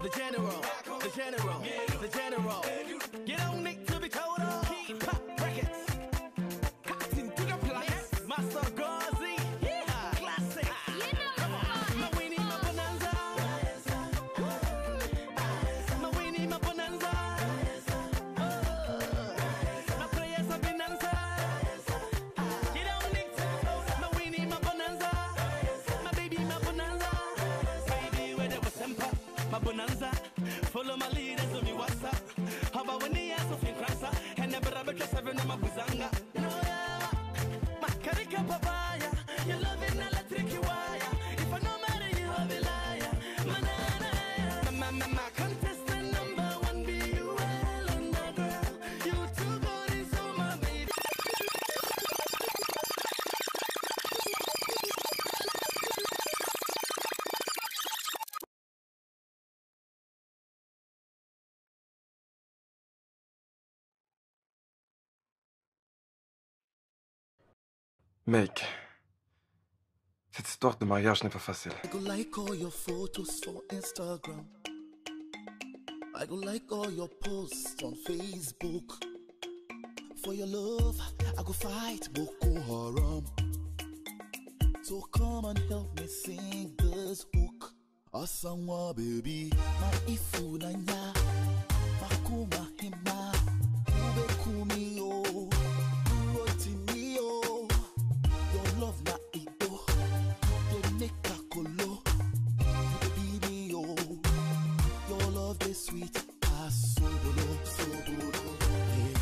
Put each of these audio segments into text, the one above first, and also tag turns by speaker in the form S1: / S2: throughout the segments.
S1: the general, the general, the general. Get on Nick to be told of. Keep pop records. Cotton to the place. Master Gazi. Yeah, classic. My weenie, my bonanza. My weenie, my bonanza. My players are bonanza. Get on Nick to be told of. My weenie, my bonanza. My baby, my bonanza. Baby, where there was temper. My bonanza. Follow my leaders on the WhatsApp. How about when they ask of in Krasa? And never have a dress seven in my buzanga. My karika papaya. You're loving electric wire. If I know matter, you have a liar. Manana. My contestant number one. Be you well on the girl. You too good is so my baby.
S2: Mec, cette histoire de mariage n'est pas facile.
S3: I go like all your photos for Instagram. I go like all your posts on Facebook. For your love, I go fight Boko Haram. So come and help me sing this hook. Asanwa baby, ma ifu nanya, makuma hima, ube kumi o, uroti mi o. Your love na ido, they make a colo, baby o. Your love is sweet, as sobolo, sobolo, yeah.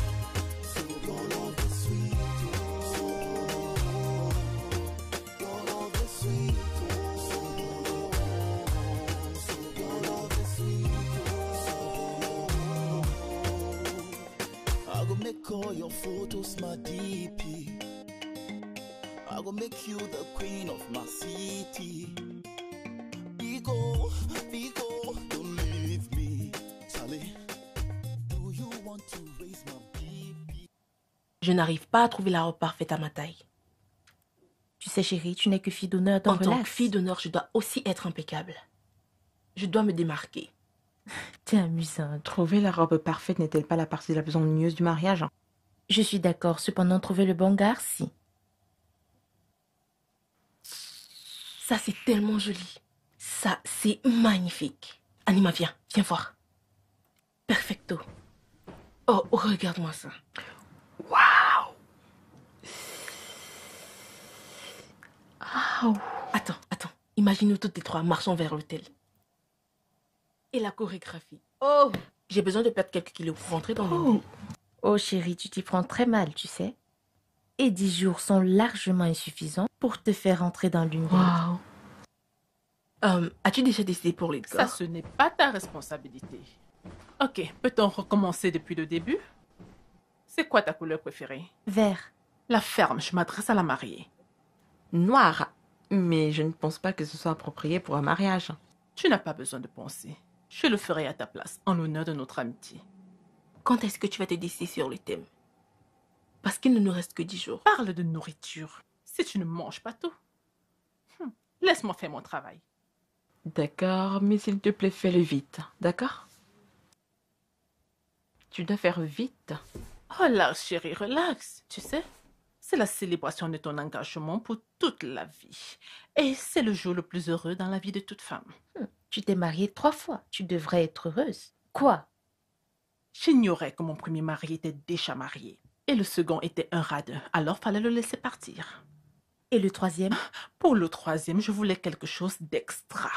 S3: So your love is sweet, oh. Your love is sweet, oh. So your love is sweet, oh. I go make all your photos my DP. I go make you the queen of my city. Bigo, Bigo, don't leave me. Charlie, do you want to raise my baby?
S4: Je n'arrive pas à trouver la robe parfaite à ma taille.
S5: Tu sais, chérie, tu n'es que fille d'honneur dans
S4: En tant que
S5: relax.
S4: fille d'honneur, je dois aussi être impeccable. Je dois me démarquer.
S5: T'es amusante.
S6: Trouver la robe parfaite n'est-elle pas la partie la plus ennuyeuse du mariage?
S5: Je suis d'accord, cependant, trouver le bon gars, si.
S4: Ça, c'est tellement joli. Ça, c'est magnifique. Anima, viens voir. Perfecto. Oh, regarde-moi ça.
S6: Waouh!
S4: Attends. Imagine-nous toutes les trois marchant vers l'hôtel. Et la chorégraphie. Oh, j'ai besoin de perdre quelques kilos pour rentrer dans le moule.
S5: Oh, chérie, tu t'y prends très mal, tu sais. Et 10 jours sont largement insuffisants pour te faire entrer dans l'une des autres.
S6: Waouh!
S4: As-tu déjà décidé pour les
S7: Ça,
S4: gars?
S7: ce n'est pas ta responsabilité. Ok, peut-on recommencer depuis le début? C'est quoi ta couleur préférée?
S5: Vert.
S7: La ferme, je m'adresse à la mariée.
S6: Noir. Mais je ne pense pas que ce soit approprié pour un mariage.
S7: Tu n'as pas besoin de penser. Je le ferai à ta place, en l'honneur de notre amitié.
S4: Quand est-ce que tu vas te décider sur le thème? Parce qu'il ne nous reste que 10 jours.
S7: Parle de nourriture. Si tu ne manges pas tout. Laisse-moi faire mon travail.
S6: D'accord, mais s'il te plaît, fais-le vite. D'accord? Tu dois faire vite.
S7: Relax, chérie, relax. Tu sais, c'est la célébration de ton engagement pour toute la vie. Et c'est le jour le plus heureux dans la vie de toute femme.
S5: Tu t'es mariée 3 fois. Tu devrais être heureuse. Quoi?
S7: J'ignorais que mon premier mari était déjà marié. Et le second était un radin. Alors fallait le laisser partir.
S5: Et le 3e?
S7: Pour le 3e, je voulais quelque chose d'extra.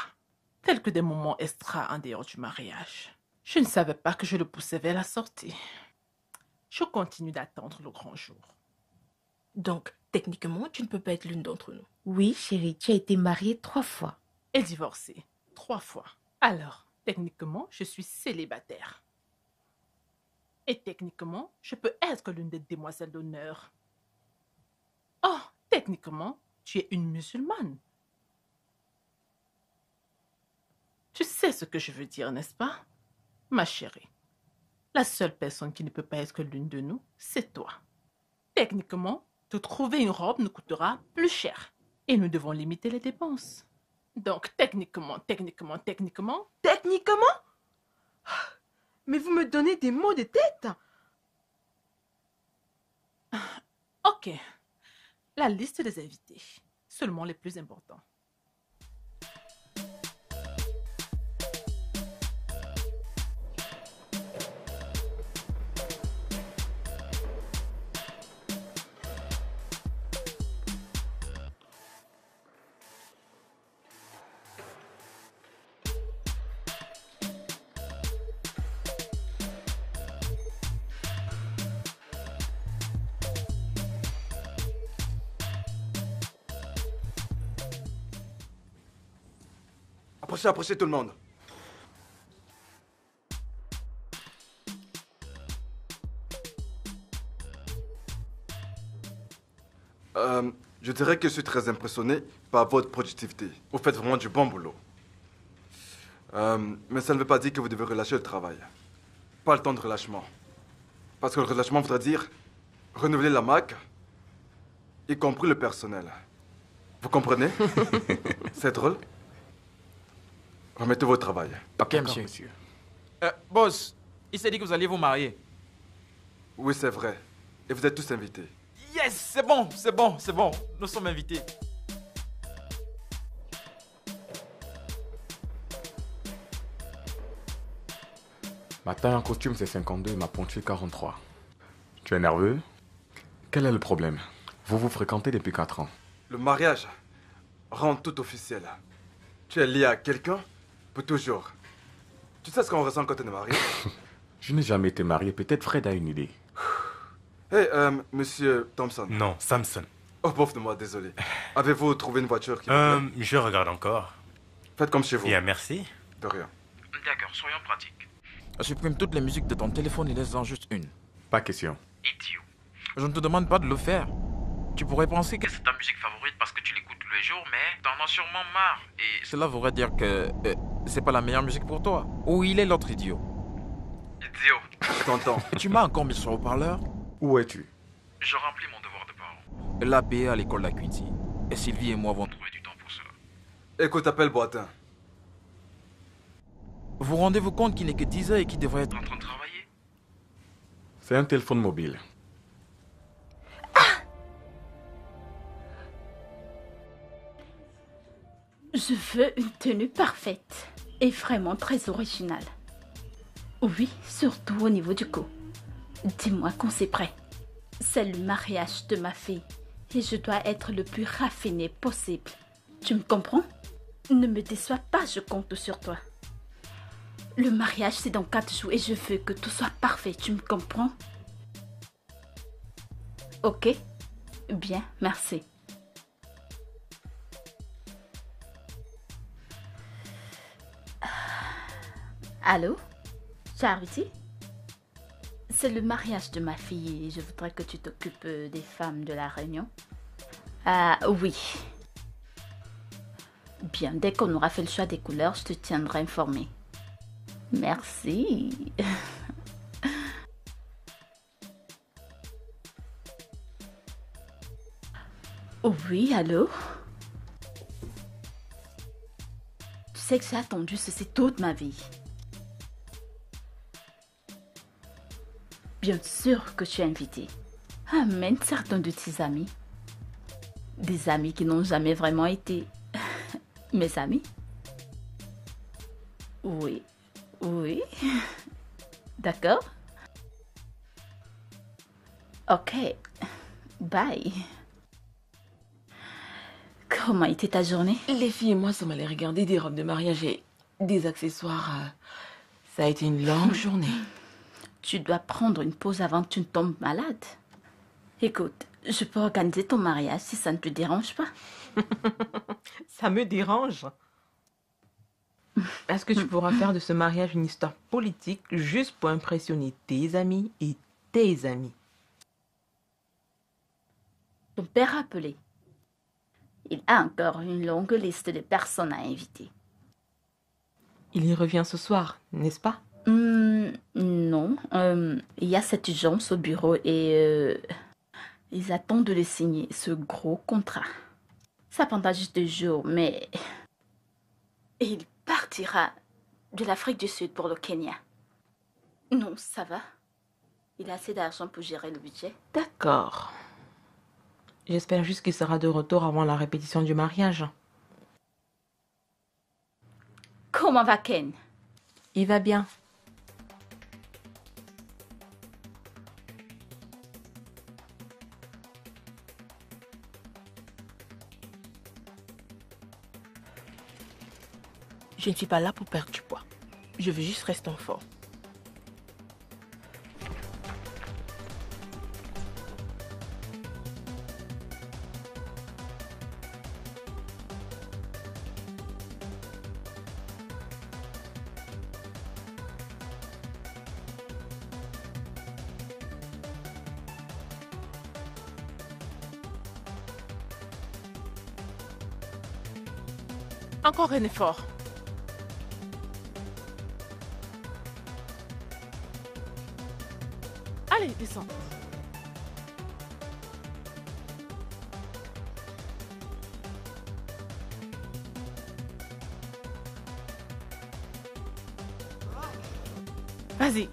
S7: Tel que des moments extra en dehors du mariage. Je ne savais pas que je le poussais vers la sortie. Je continue d'attendre le grand jour.
S4: Donc, techniquement, tu ne peux pas être l'une d'entre nous.
S5: Oui, chérie, tu as été mariée 3 fois.
S7: Et divorcée 3 fois. Alors, techniquement, je suis célibataire. Et techniquement, je peux être l'une des demoiselles d'honneur. Oh, techniquement, tu es une musulmane. Tu sais ce que je veux dire, n'est-ce pas, ma chérie? La seule personne qui ne peut pas être l'une de nous, c'est toi. Techniquement, te trouver une robe nous coûtera plus cher. Et nous devons limiter les dépenses. Donc, techniquement...
S6: Techniquement? Mais vous me donnez des maux de tête.
S7: Ok. La liste des invités. Seulement les plus importants.
S2: Approchez, approchez tout le monde. Je dirais que je suis très impressionné par votre productivité. Vous faites vraiment du bon boulot. Mais ça ne veut pas dire que vous devez relâcher le travail. Pas le temps de relâchement. Parce que le relâchement voudrait dire renouveler la MAC, y compris le personnel. Vous comprenez? C'est drôle? Remettez votre travail.
S8: Ok, monsieur. Boss, il s'est dit que vous alliez vous marier.
S2: Oui, c'est vrai. Et vous êtes tous invités.
S8: Yes, c'est bon, c'est bon, c'est bon. Nous sommes invités.
S9: Ma taille en costume, c'est 52 et ma pointure, 43. Tu es nerveux? Quel est le problème? Vous vous fréquentez depuis 4 ans.
S2: Le mariage rend tout officiel. Tu es lié à quelqu'un pour toujours. Tu sais ce qu'on ressent quand on est marié?
S9: Je n'ai jamais été marié. Peut-être Fred a une idée.
S2: Hey, monsieur Thompson.
S10: Non, Samson.
S2: Oh, pauvre de moi, désolé. Avez-vous trouvé une voiture qui vous plaît?
S10: Je regarde encore.
S2: Faites comme chez vous.
S10: Bien, merci.
S2: De rien.
S8: D'accord, soyons pratiques. Supprime toutes les musiques de ton téléphone et laisse-en juste une.
S9: Pas question.
S8: Idiot. Je ne te demande pas de le faire. Tu pourrais penser que c'est ta musique favorite parce que tu l'écoutes tous les jours, mais t'en as sûrement marre. Et cela voudrait dire que c'est pas la meilleure musique pour toi. Où il est l'autre idiot?
S2: Idiot. Je t'entends.
S8: Tu m'as encore mis sur haut-parleur?
S9: Où es-tu?
S8: Je remplis mon devoir de parent. L'APA à l'école d'Acuity. Et Sylvie et moi vont trouver du temps pour cela.
S2: Écoute, appelle Boitin.
S8: Vous rendez-vous compte qu'il n'est que 10 heures et qu'il devrait être en train de travailler?
S9: C'est un téléphone mobile.
S11: Je veux une tenue parfaite et vraiment très originale. Oui, surtout au niveau du cou. Dis-moi quand c'est prêt. C'est le mariage de ma fille et je dois être le plus raffiné possible. Tu me comprends? Ne me déçois pas, je compte sur toi. Le mariage, c'est dans 4 jours et je veux que tout soit parfait, tu me comprends? Ok? Bien, merci. Allô? Charity? C'est le mariage de ma fille et je voudrais que tu t'occupes des femmes de la réunion. Ah oui. Bien, dès qu'on aura fait le choix des couleurs, je te tiendrai informé. Merci. Oui, allô? Tu sais que j'ai attendu ceci toute ma vie. Bien sûr que tu es invité. Amène certains de tes amis. Des amis qui n'ont jamais vraiment été mes amis. Oui, oui. D'accord. Ok. Bye. Comment était ta journée?
S6: Les filles et moi sommes allés regarder des robes de mariage et des accessoires. Ça a été une longue journée.
S11: Tu dois prendre une pause avant que tu ne tombes malade. Écoute, je peux organiser ton mariage si ça ne te dérange pas.
S6: Ça me dérange. Est-ce que tu pourras faire de ce mariage une histoire politique juste pour impressionner tes amis et tes amis?
S11: Ton père a appelé. Il a encore une longue liste de personnes à inviter.
S6: Il y revient ce soir, n'est-ce pas?
S11: Non. Il y a cette urgence au bureau et ils attendent de le signer, ce gros contrat. Ça prendra juste 2 jours, mais il partira de l'Afrique du Sud pour le Kenya. Non, ça va. Il a assez d'argent pour gérer le budget.
S6: D'accord. J'espère juste qu'il sera de retour avant la répétition du mariage.
S11: Comment va Ken?
S6: Il va bien.
S4: Je ne suis pas là pour perdre du poids. Je veux juste rester en forme.
S7: Encore un effort. Allez, descends. Vas-y.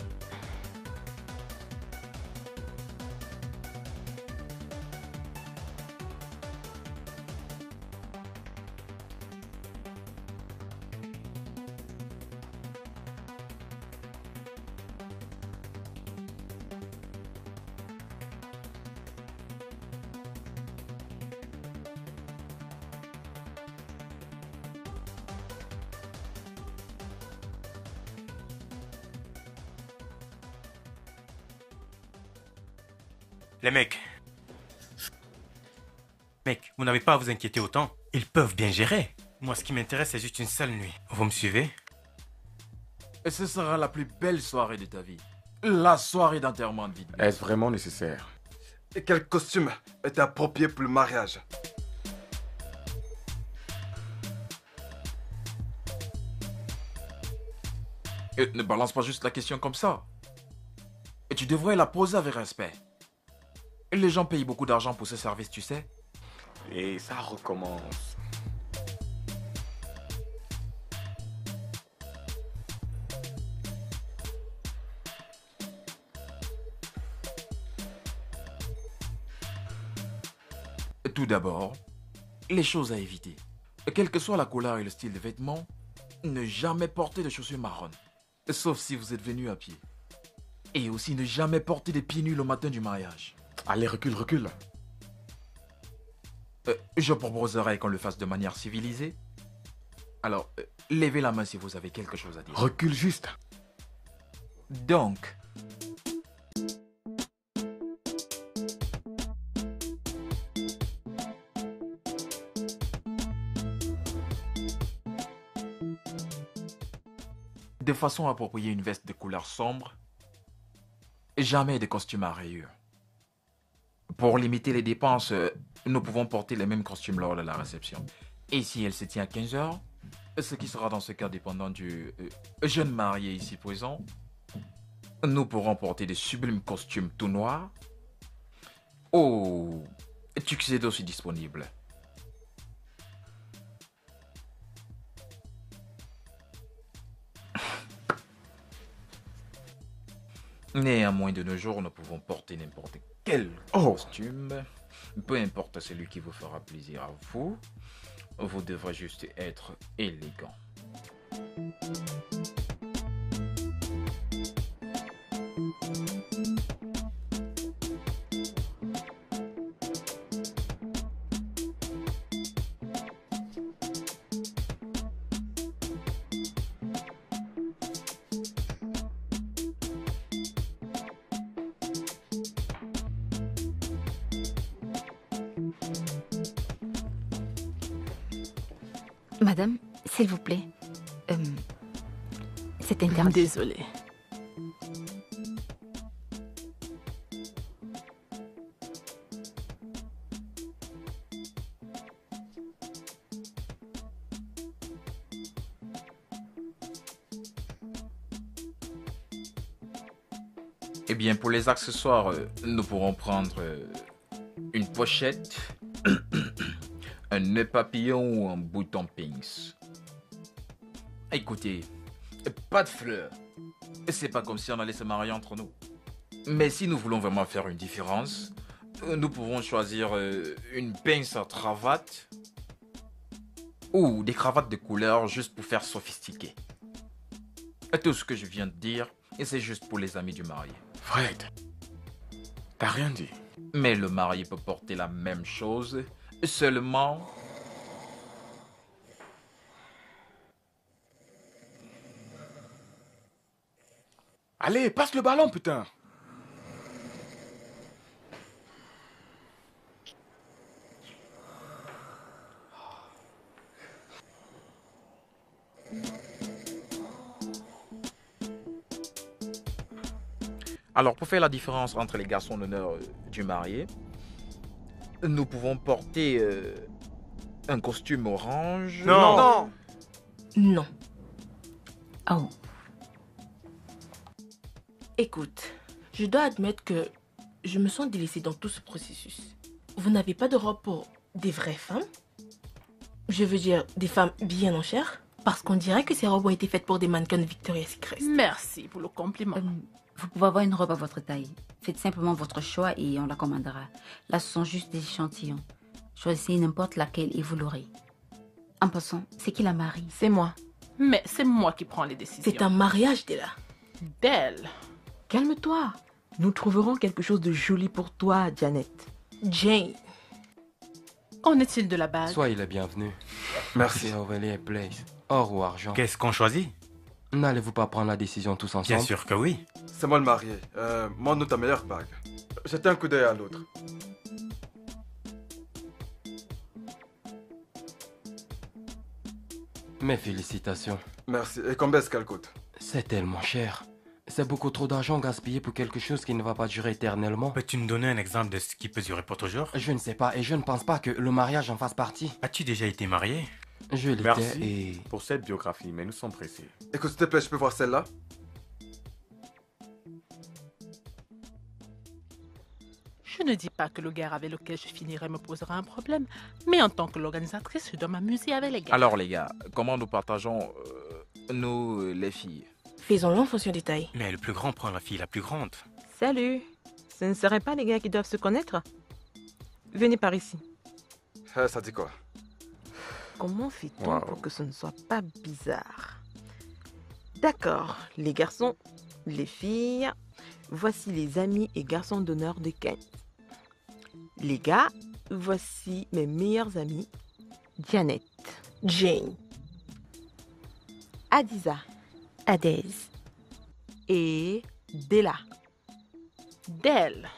S10: Les mecs. Mec, vous n'avez pas à vous inquiéter autant. Ils peuvent bien gérer. Moi, ce qui m'intéresse, c'est juste une seule nuit. Vous me suivez?
S8: Et ce sera la plus belle soirée de ta vie. La soirée d'enterrement de vie.
S9: Est-ce vraiment nécessaire?
S2: Et quel costume est approprié pour le mariage?
S8: Et ne balance pas juste la question comme ça. Et tu devrais la poser avec respect. Et les gens payent beaucoup d'argent pour ce service, tu sais.
S9: Et ça recommence.
S8: Tout d'abord, les choses à éviter. Quelle que soit la couleur et le style de vêtements, ne jamais porter de chaussures marronnes. Sauf si vous êtes venu à pied. Et aussi ne jamais porter des pieds nus le matin du mariage.
S9: Allez, recule, recule.
S8: Je proposerais qu'on le fasse de manière civilisée. Alors, levez la main si vous avez quelque chose à dire.
S9: Recule juste.
S8: Donc, de façon appropriée, une veste de couleur sombre. Jamais de costume à rayures. Pour limiter les dépenses, nous pouvons porter les mêmes costumes lors de la réception. Et si elle se tient à 15 heures, ce qui sera dans ce cas dépendant du jeune marié ici présent, nous pourrons porter des sublimes costumes tout noirs. Oh, tuxedo aussi disponible. Néanmoins, de nos jours, nous pouvons porter n'importe quel costume. Peu importe celui qui vous fera plaisir à vous. Vous devrez juste être élégant.
S11: Madame, s'il vous plaît. C'est interdit.
S7: Désolée.
S8: Eh bien, pour les accessoires, nous pourrons prendre une pochette, un nœud papillon ou un bouton pince. Écoutez, pas de fleurs, C'est pas comme si on allait se marier entre nous. Mais si nous voulons vraiment faire une différence, nous pouvons choisir une pince à cravate ou des cravates de couleur juste pour faire sophistiqué. Et tout ce que je viens de dire, c'est juste pour les amis du marié.
S9: Fred, t'as rien dit.
S8: Mais le marié peut porter la même chose, seulement...
S9: Allez, passe le ballon, putain.
S8: Alors, pour faire la différence entre les garçons d'honneur du marié, nous pouvons porter un costume orange.
S10: Non.
S4: Non.
S11: Oh.
S4: Écoute, je dois admettre que je me sens délaissée dans tout ce processus. Vous n'avez pas de robe pour des vraies femmes? Je veux dire, des femmes bien en chair? Parce qu'on dirait que ces robes ont été faites pour des mannequins de Victoria's Secret.
S7: Merci pour le compliment.
S12: Vous pouvez avoir une robe à votre taille. Faites simplement votre choix et on la commandera. Là, ce sont juste des échantillons. Choisissez n'importe laquelle et vous l'aurez. En passant, c'est qui la marie?
S5: C'est moi.
S7: Mais c'est moi qui prends les décisions.
S4: C'est un mariage, Della.
S7: D'elle.
S5: Calme-toi. Nous trouverons quelque chose de joli pour toi, Janet.
S4: Jane.
S7: Qu'en est-il de la bague?
S13: Soyez le bienvenu.
S2: Merci.
S13: C'est Aurélie Place. Or ou argent.
S10: Qu'est-ce qu'on choisit?
S13: N'allez-vous pas prendre la décision tous ensemble?
S10: Bien sûr que oui.
S2: C'est moi le marié. Montre-nous ta meilleure bague. Jetez un coup d'œil à l'autre.
S13: Mes félicitations.
S2: Merci. Et combien est-ce qu'elle coûte?
S13: C'est tellement cher. C'est beaucoup trop d'argent gaspillé pour quelque chose qui ne va pas durer éternellement.
S10: Peux-tu nous donner un exemple de ce qui peut durer pour toujours?
S13: Je ne sais pas et je ne pense pas que le mariage en fasse partie.
S10: As-tu déjà été marié?
S13: Je l'étais
S9: Merci
S13: et...
S9: pour cette biographie, mais nous sommes pressés.
S2: Écoute, s'il te plaît, je peux voir celle-là?
S7: Je ne dis pas que le gars avec lequel je finirai me posera un problème, mais en tant que l'organisatrice, je dois m'amuser avec les gars.
S8: Alors les gars, comment nous partageons nous, les filles?
S4: Faisons-le en fonction des tailles.
S10: Mais le plus grand prend la fille la plus grande.
S6: Salut. Ce ne seraient pas les gars qui doivent se connaître? Venez par ici.
S2: Ça dit quoi?
S6: Comment fait-on pour que ce ne soit pas bizarre? D'accord, les garçons, les filles, voici les amis et garçons d'honneur de Ken. Les gars, voici mes meilleurs amis, Janet,
S4: Jane,
S6: Adiza,
S5: Adez
S6: et Della.
S7: D'elle.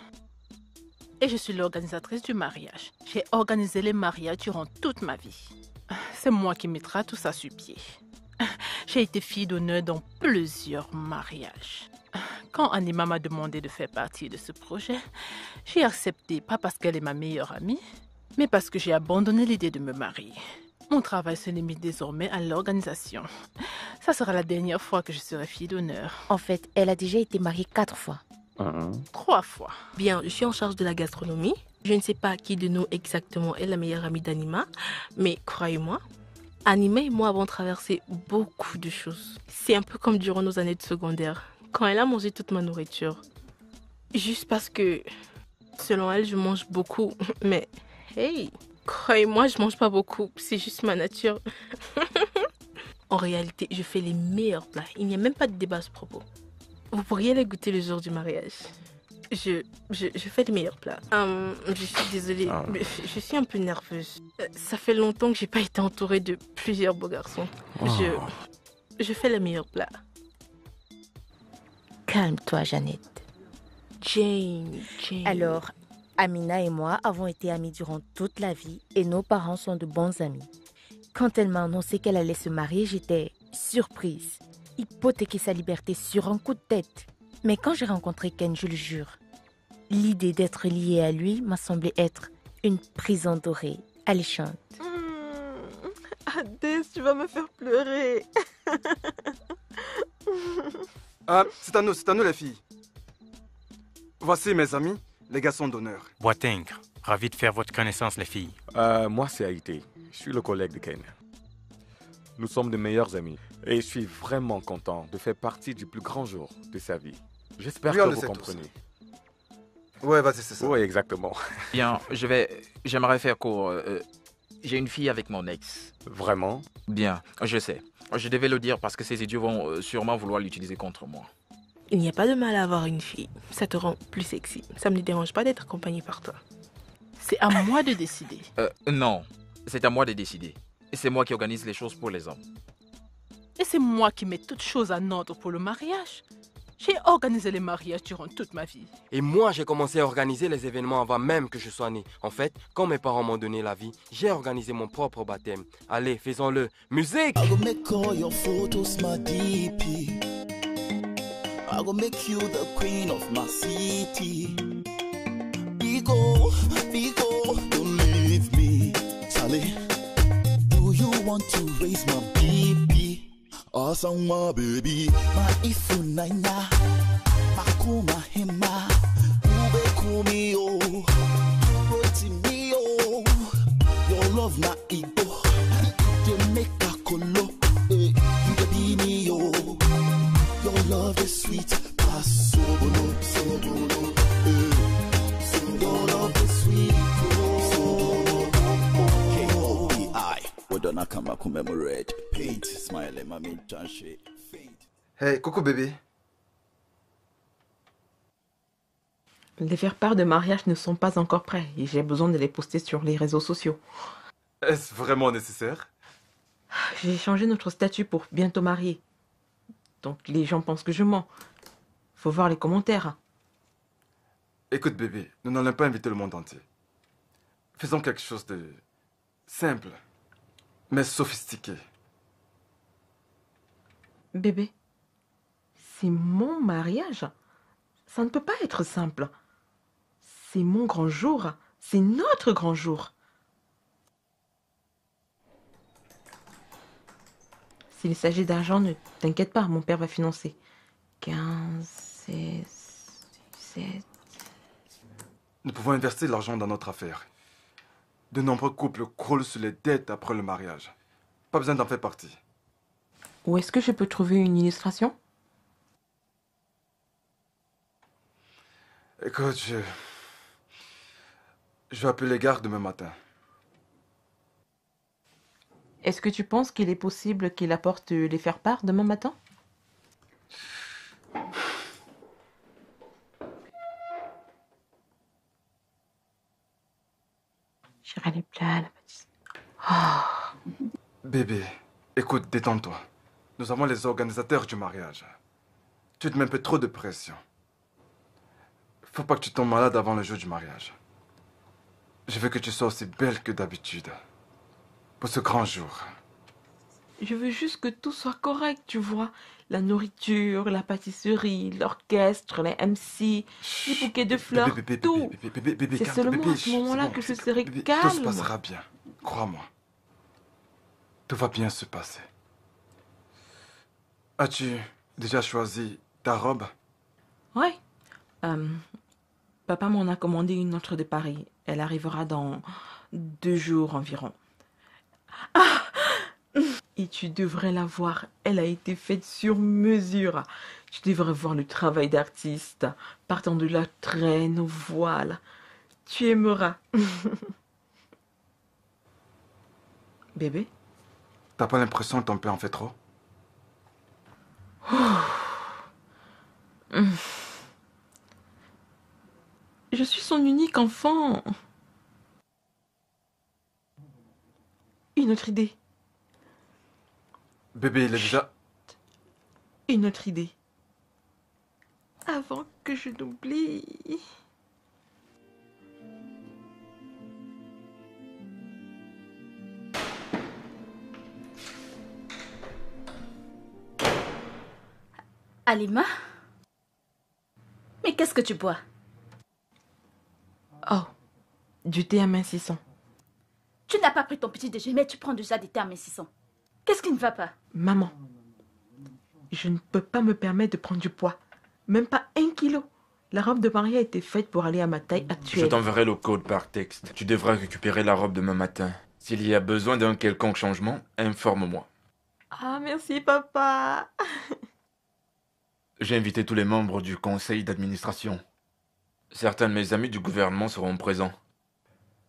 S7: Et je suis l'organisatrice du mariage. J'ai organisé les mariages durant toute ma vie. C'est moi qui mettra tout ça sur pied. J'ai été fille d'honneur dans plusieurs mariages. Quand Anima m'a demandé de faire partie de ce projet, j'ai accepté, pas parce qu'elle est ma meilleure amie, mais parce que j'ai abandonné l'idée de me marier. Mon travail se limite désormais à l'organisation. Ça sera la dernière fois que je serai fille d'honneur.
S5: En fait, elle a déjà été mariée 4 fois.
S7: 3 fois.
S4: Bien, je suis en charge de la gastronomie. Je ne sais pas qui de nous exactement est la meilleure amie d'Anima, mais croyez-moi, Anima et moi avons traversé beaucoup de choses. C'est un peu comme durant nos années de secondaire, quand elle a mangé toute ma nourriture. Juste parce que, selon elle, je mange beaucoup. Mais, hey, croyez-moi, je mange pas beaucoup. C'est juste ma nature. En réalité, je fais les meilleurs plats. Il n'y a même pas de débat à ce propos. Vous pourriez les goûter le jour du mariage. Je fais les meilleurs plats. Je suis désolée, mais je suis un peu nerveuse. Ça fait longtemps que j'ai pas été entourée de plusieurs beaux garçons. Je fais les meilleurs plats.
S5: Calme-toi, Jeannette.
S4: Jane.
S5: Alors, Amina et moi avons été amis durant toute la vie et nos parents sont de bons amis. Quand elle m'a annoncé qu'elle allait se marier, j'étais surprise. Hypothéquer sa liberté sur un coup de tête. Mais quand j'ai rencontré Ken, je le jure, l'idée d'être liée à lui m'a semblé être une prison dorée, alléchante.
S6: Adès, tu vas me faire pleurer.
S2: C'est à nous les filles. Voici mes amis, les garçons d'honneur.
S10: Boateng, ravi de faire votre connaissance, les filles.
S9: Moi, c'est Haïté. Je suis le collègue de Ken. Nous sommes de meilleurs amis. Et je suis vraiment content de faire partie du plus grand jour de sa vie. J'espère
S2: Oui, on
S9: que
S2: le
S9: vous
S2: sait
S9: comprenez.
S2: Ouais, vas-y, c'est ça.
S9: Oui, exactement.
S8: Bien, j'aimerais faire court. J'ai une fille avec mon ex.
S9: Vraiment?
S8: Bien, je sais. Je devais le dire parce que ces idiots vont sûrement vouloir l'utiliser contre moi.
S4: Il n'y a pas de mal à avoir une fille. Ça te rend plus sexy. Ça me dérange pas d'être accompagnée par toi.
S7: C'est à moi de décider.
S8: Non, c'est à moi de décider. Et c'est moi qui organise les choses pour les hommes.
S7: Et c'est moi qui mets toutes choses en ordre pour le mariage. J'ai organisé les mariages durant toute ma vie.
S13: Et moi, j'ai commencé à organiser les événements avant même que je sois né. En fait, quand mes parents m'ont donné la vie, j'ai organisé mon propre baptême. Allez, faisons-le. Musique!
S3: I go make all your photos my DP. I go make you the queen of my city. Bigo, don't leave me. Charlie, do you want to raise my BP? Awesome, my baby. My ifunanya, makuma hema, ube kumio, roti mio. Your love na ego, you make a colo, you the binio. Your love is sweet, pass sobolo, sobolo, your love is sweet, K-O-P-I. Wodona kama commemorate, paint, smile, mami, chanche, fade.
S2: Hey, coucou bébé.
S6: Les faire-part de mariage ne sont pas encore prêts et j'ai besoin de les poster sur les réseaux sociaux.
S2: Est-ce vraiment nécessaire?
S6: J'ai changé notre statut pour bientôt marié. Donc les gens pensent que je mens. Faut voir les commentaires.
S2: Écoute bébé, nous n'allons pas inviter le monde entier. Faisons quelque chose de simple, mais sophistiqué.
S6: Bébé, c'est mon mariage. Ça ne peut pas être simple. C'est mon grand jour. C'est notre grand jour. S'il s'agit d'argent, ne t'inquiète pas, mon père va financer. 15, 16, 17...
S2: Nous pouvons investir l'argent dans notre affaire. De nombreux couples croulent sur les dettes après le mariage. Pas besoin d'en faire partie.
S6: Où est-ce que je peux trouver une illustration?
S2: Écoute, je vais appeler les gardes demain matin.
S6: Est-ce que tu penses qu'il est possible qu'il apporte les faire-part demain matin? J'irai les plats, la pâtisserie. Oh.
S2: Bébé, écoute, détends-toi. Nous avons les organisateurs du mariage. Tu te mets un peu trop de pression. Faut pas que tu tombes malade avant le jour du mariage. Je veux que tu sois aussi belle que d'habitude. Pour ce grand jour.
S6: Je veux juste que tout soit correct, tu vois. La nourriture, la pâtisserie, l'orchestre, les MC, les bouquets de fleurs, tout. C'est seulement à ce moment-là que je serai calme.
S2: Tout se passera bien. Crois-moi. Tout va bien se passer. As-tu déjà choisi ta robe?
S6: Ouais. Papa m'en a commandé une autre de Paris. Elle arrivera dans 2 jours environ. Ah! Et tu devrais la voir. Elle a été faite sur mesure. Tu devrais voir le travail d'artiste, partant de la traîne au voile. Tu aimeras. Bébé?
S2: T'as pas l'impression que ton père en fait trop?
S6: Je suis son unique enfant. Une autre idée.
S2: Bébé, il est déjà...
S6: Une autre idée. Avant que je l'oublie.
S11: Alima? Mais qu'est-ce que tu bois?
S6: Oh, du thé amincissant.
S11: Tu n'as pas pris ton petit déjeuner, mais tu prends déjà des thés amincissants. Qu'est-ce qui ne va pas?
S6: Maman, je ne peux pas me permettre de prendre du poids. Même pas 1 kilo. La robe de mariée a été faite pour aller à ma taille actuelle.
S14: Je t'enverrai le code par texte. Tu devras récupérer la robe demain matin. S'il y a besoin d'un quelconque changement, informe-moi.
S6: Ah, merci, papa.
S14: J'ai invité tous les membres du conseil d'administration. Certains de mes amis du gouvernement seront présents.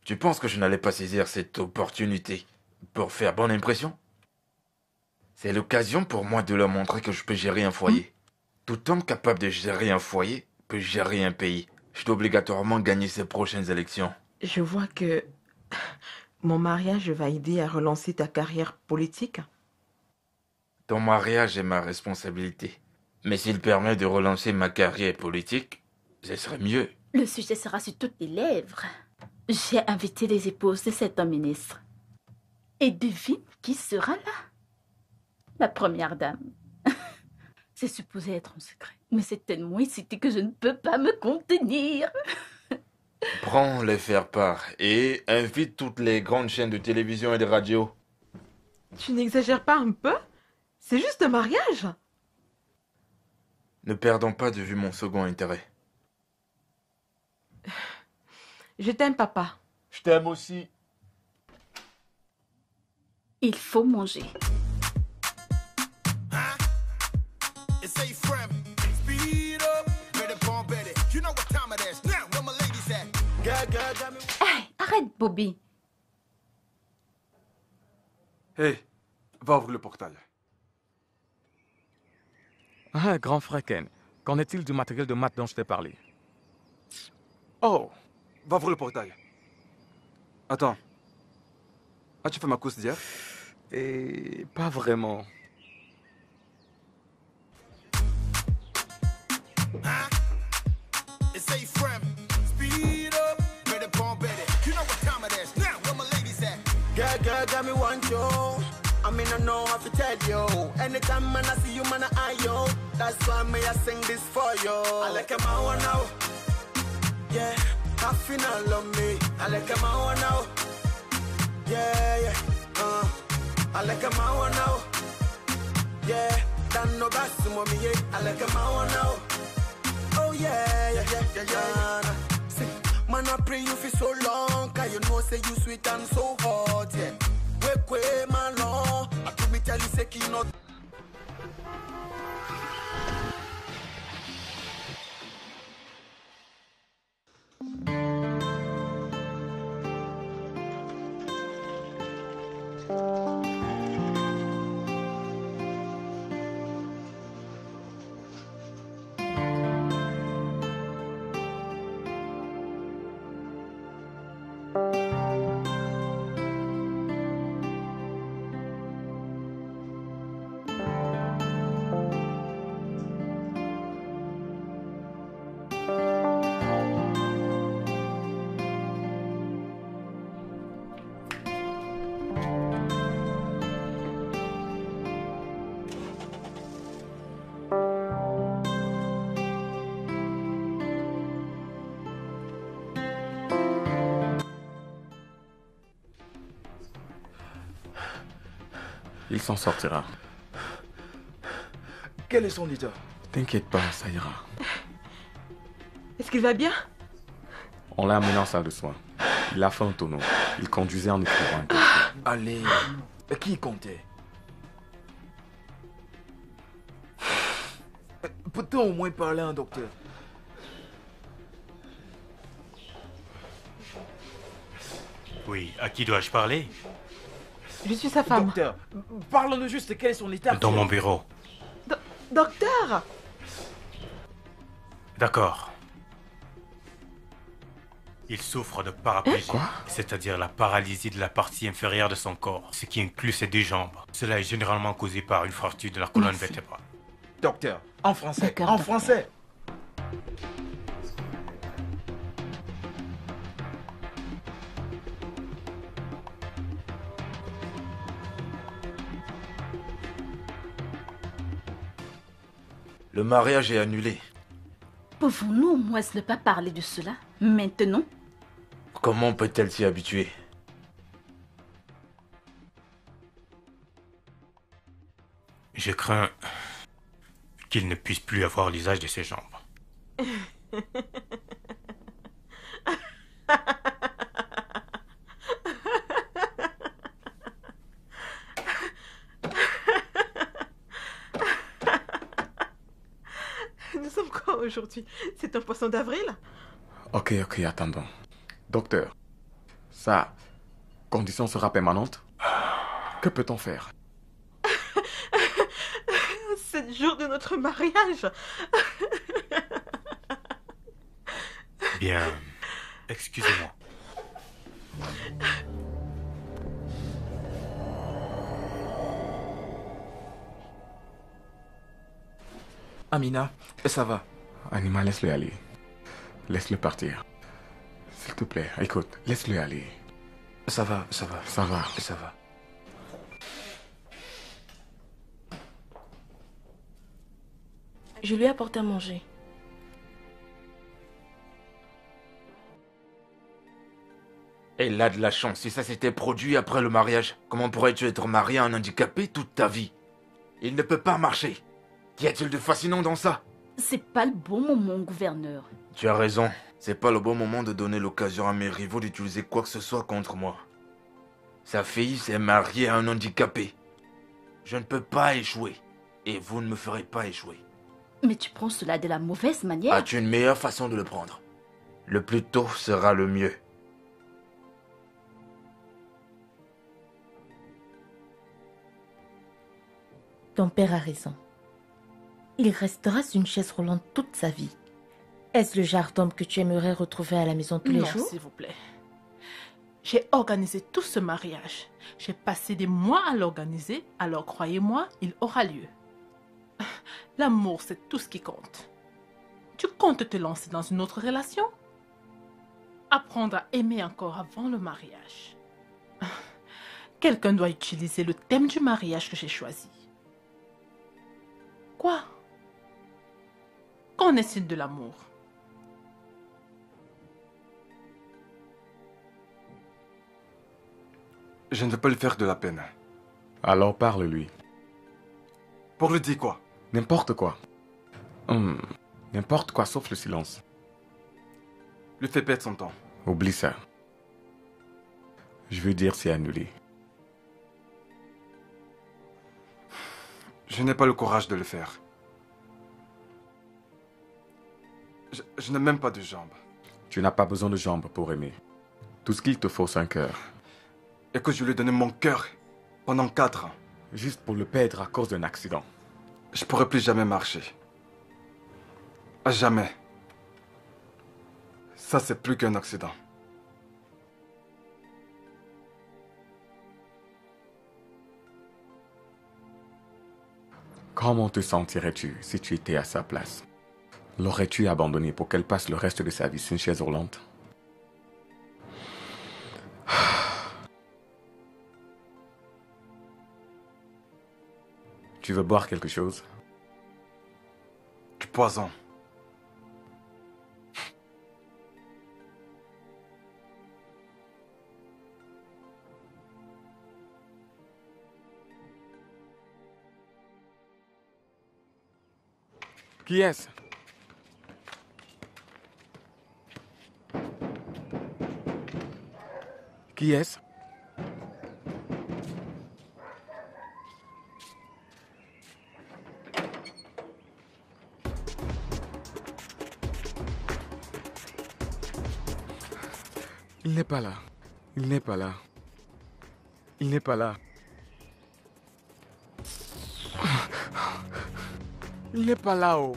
S14: Tu penses que je n'allais pas saisir cette opportunité pour faire bonne impression? C'est l'occasion pour moi de leur montrer que je peux gérer un foyer. Tout homme capable de gérer un foyer peut gérer un pays. Je dois obligatoirement gagner ces prochaines élections.
S6: Je vois que mon mariage va aider à relancer ta carrière politique.
S14: Ton mariage est ma responsabilité. Mais s'il permet de relancer ma carrière politique, ce serait mieux.
S11: Le sujet sera sur toutes les lèvres. J'ai invité les épouses de cet homme ministre. Et devine qui sera là? La première dame. C'est supposé être en secret. Mais c'est tellement excité que je ne peux pas me contenir.
S14: Prends les faire-part et invite toutes les grandes chaînes de télévision et de radio.
S6: Tu n'exagères pas un peu? C'est juste un mariage.
S14: Ne perdons pas de vue mon second intérêt.
S6: Je t'aime, papa.
S14: Je t'aime aussi.
S11: Il faut manger.
S12: Hey, arrête, Bobby.
S2: Hé, va ouvrir le portail.
S9: Ah, grand frère Ken, qu'en est-il du matériel de maths dont je t'ai parlé?
S2: Oh, va ouvrir le portail. Attends. As-tu fait ma course d'hier?
S9: Et pas vraiment.
S15: Girl, got me want you. I mean, I know how to tell you. Anytime man I see you, man I eye you. That's why me I sing this for you. I like him out now. Yeah, I feel I love me. I like him out now. Yeah, yeah. I like him out now. Yeah, don't know about some of me. Yeah, I like him out now. Oh yeah, yeah, yeah, yeah, yeah. Man, I pray you for so long, cause you know say you sweet and so hot, yeah. Wake, man, long. I could me tell you say you not.
S9: Il s'en sortira.
S2: Quel est son leader?
S9: T'inquiète pas, ça ira.
S6: Est-ce qu'il va bien?
S9: On l'a amené en salle de soins. Il a fait un tonneau. Il conduisait en écrivant un peu.
S2: Allez, qui comptait? Peut-on au moins parler à un docteur?
S10: Oui, à qui dois-je parler?
S6: Je suis sa femme.
S2: Docteur, parle-nous juste, quel est son état?
S10: Dans mon bureau.
S6: Docteur!
S10: D'accord. Il souffre de paraplégie, c'est-à-dire la paralysie de la partie inférieure de son corps, ce qui inclut ses deux jambes. Cela est généralement causé par une fracture de la colonne vertébrale.
S2: Docteur, en français, en français.
S14: Le mariage est annulé.
S11: Pouvons-nous au moins ne pas parler de cela maintenant?
S14: Comment peut-elle s'y habituer?
S10: Je crains qu'il ne puisse plus avoir l'usage de ses jambes.
S6: aujourd'hui? C'est un poisson d'avril?
S9: Ok, attendons. Docteur, sa condition sera permanente? Que peut-on faire?
S6: 7 jours de notre mariage.
S10: Bien, excusez-moi.
S8: Amina, ça va?
S9: Anima, laisse-le aller. Laisse-le partir. S'il te plaît, écoute, laisse-le aller.
S8: Ça va.
S9: Ça va.
S4: Je lui ai apporté à manger.
S14: Elle a de la chance. Si ça s'était produit après le mariage, comment pourrais-tu être marié à un handicapé toute ta vie? Il ne peut pas marcher. Qu'y a-t-il de fascinant dans ça?
S11: C'est pas le bon moment, gouverneur.
S14: Tu as raison. C'est pas le bon moment de donner l'occasion à mes rivaux d'utiliser quoi que ce soit contre moi. Sa fille s'est mariée à un handicapé. Je ne peux pas échouer. Et vous ne me ferez pas échouer.
S11: Mais tu prends cela de la mauvaise manière.
S14: As-tu une meilleure façon de le prendre? Le plus tôt sera le mieux.
S5: Ton père a raison. Il restera sur une chaise roulante toute sa vie. Est-ce le genre d'homme que tu aimerais retrouver à la maison tous les jours?
S7: Non, s'il vous plaît. J'ai organisé tout ce mariage. J'ai passé des mois à l'organiser, alors croyez-moi, il aura lieu. L'amour, c'est tout ce qui compte. Tu comptes te lancer dans une autre relation? Apprendre à aimer encore avant le mariage. Quelqu'un doit utiliser le thème du mariage que j'ai choisi. Quoi? Qu'en est-il de l'amour?
S2: Je ne veux pas lui faire de la peine.
S9: Alors parle-lui.
S2: Pour lui dire quoi?
S9: N'importe quoi. N'importe quoi sauf le silence.
S2: Lui fait perdre son temps.
S9: Oublie ça. Je veux dire c'est annulé.
S2: Je n'ai pas le courage de le faire. Je n'ai même pas de jambes.
S9: Tu n'as pas besoin de jambes pour aimer. Tout ce qu'il te faut, c'est un cœur.
S2: Et que je lui ai donné mon cœur pendant 4 ans.
S9: Juste pour le perdre à cause d'un accident.
S2: Je pourrais plus jamais marcher. À jamais. Ça, c'est plus qu'un accident.
S9: Comment te sentirais-tu si tu étais à sa place? L'aurais-tu abandonné pour qu'elle passe le reste de sa vie sur une chaise roulante? Tu veux boire quelque chose?
S2: Du poison.
S9: Qui est-ce? Qui est-ce? Il n'est pas là. Il n'est pas là. Il n'est pas là. Il n'est pas là-haut.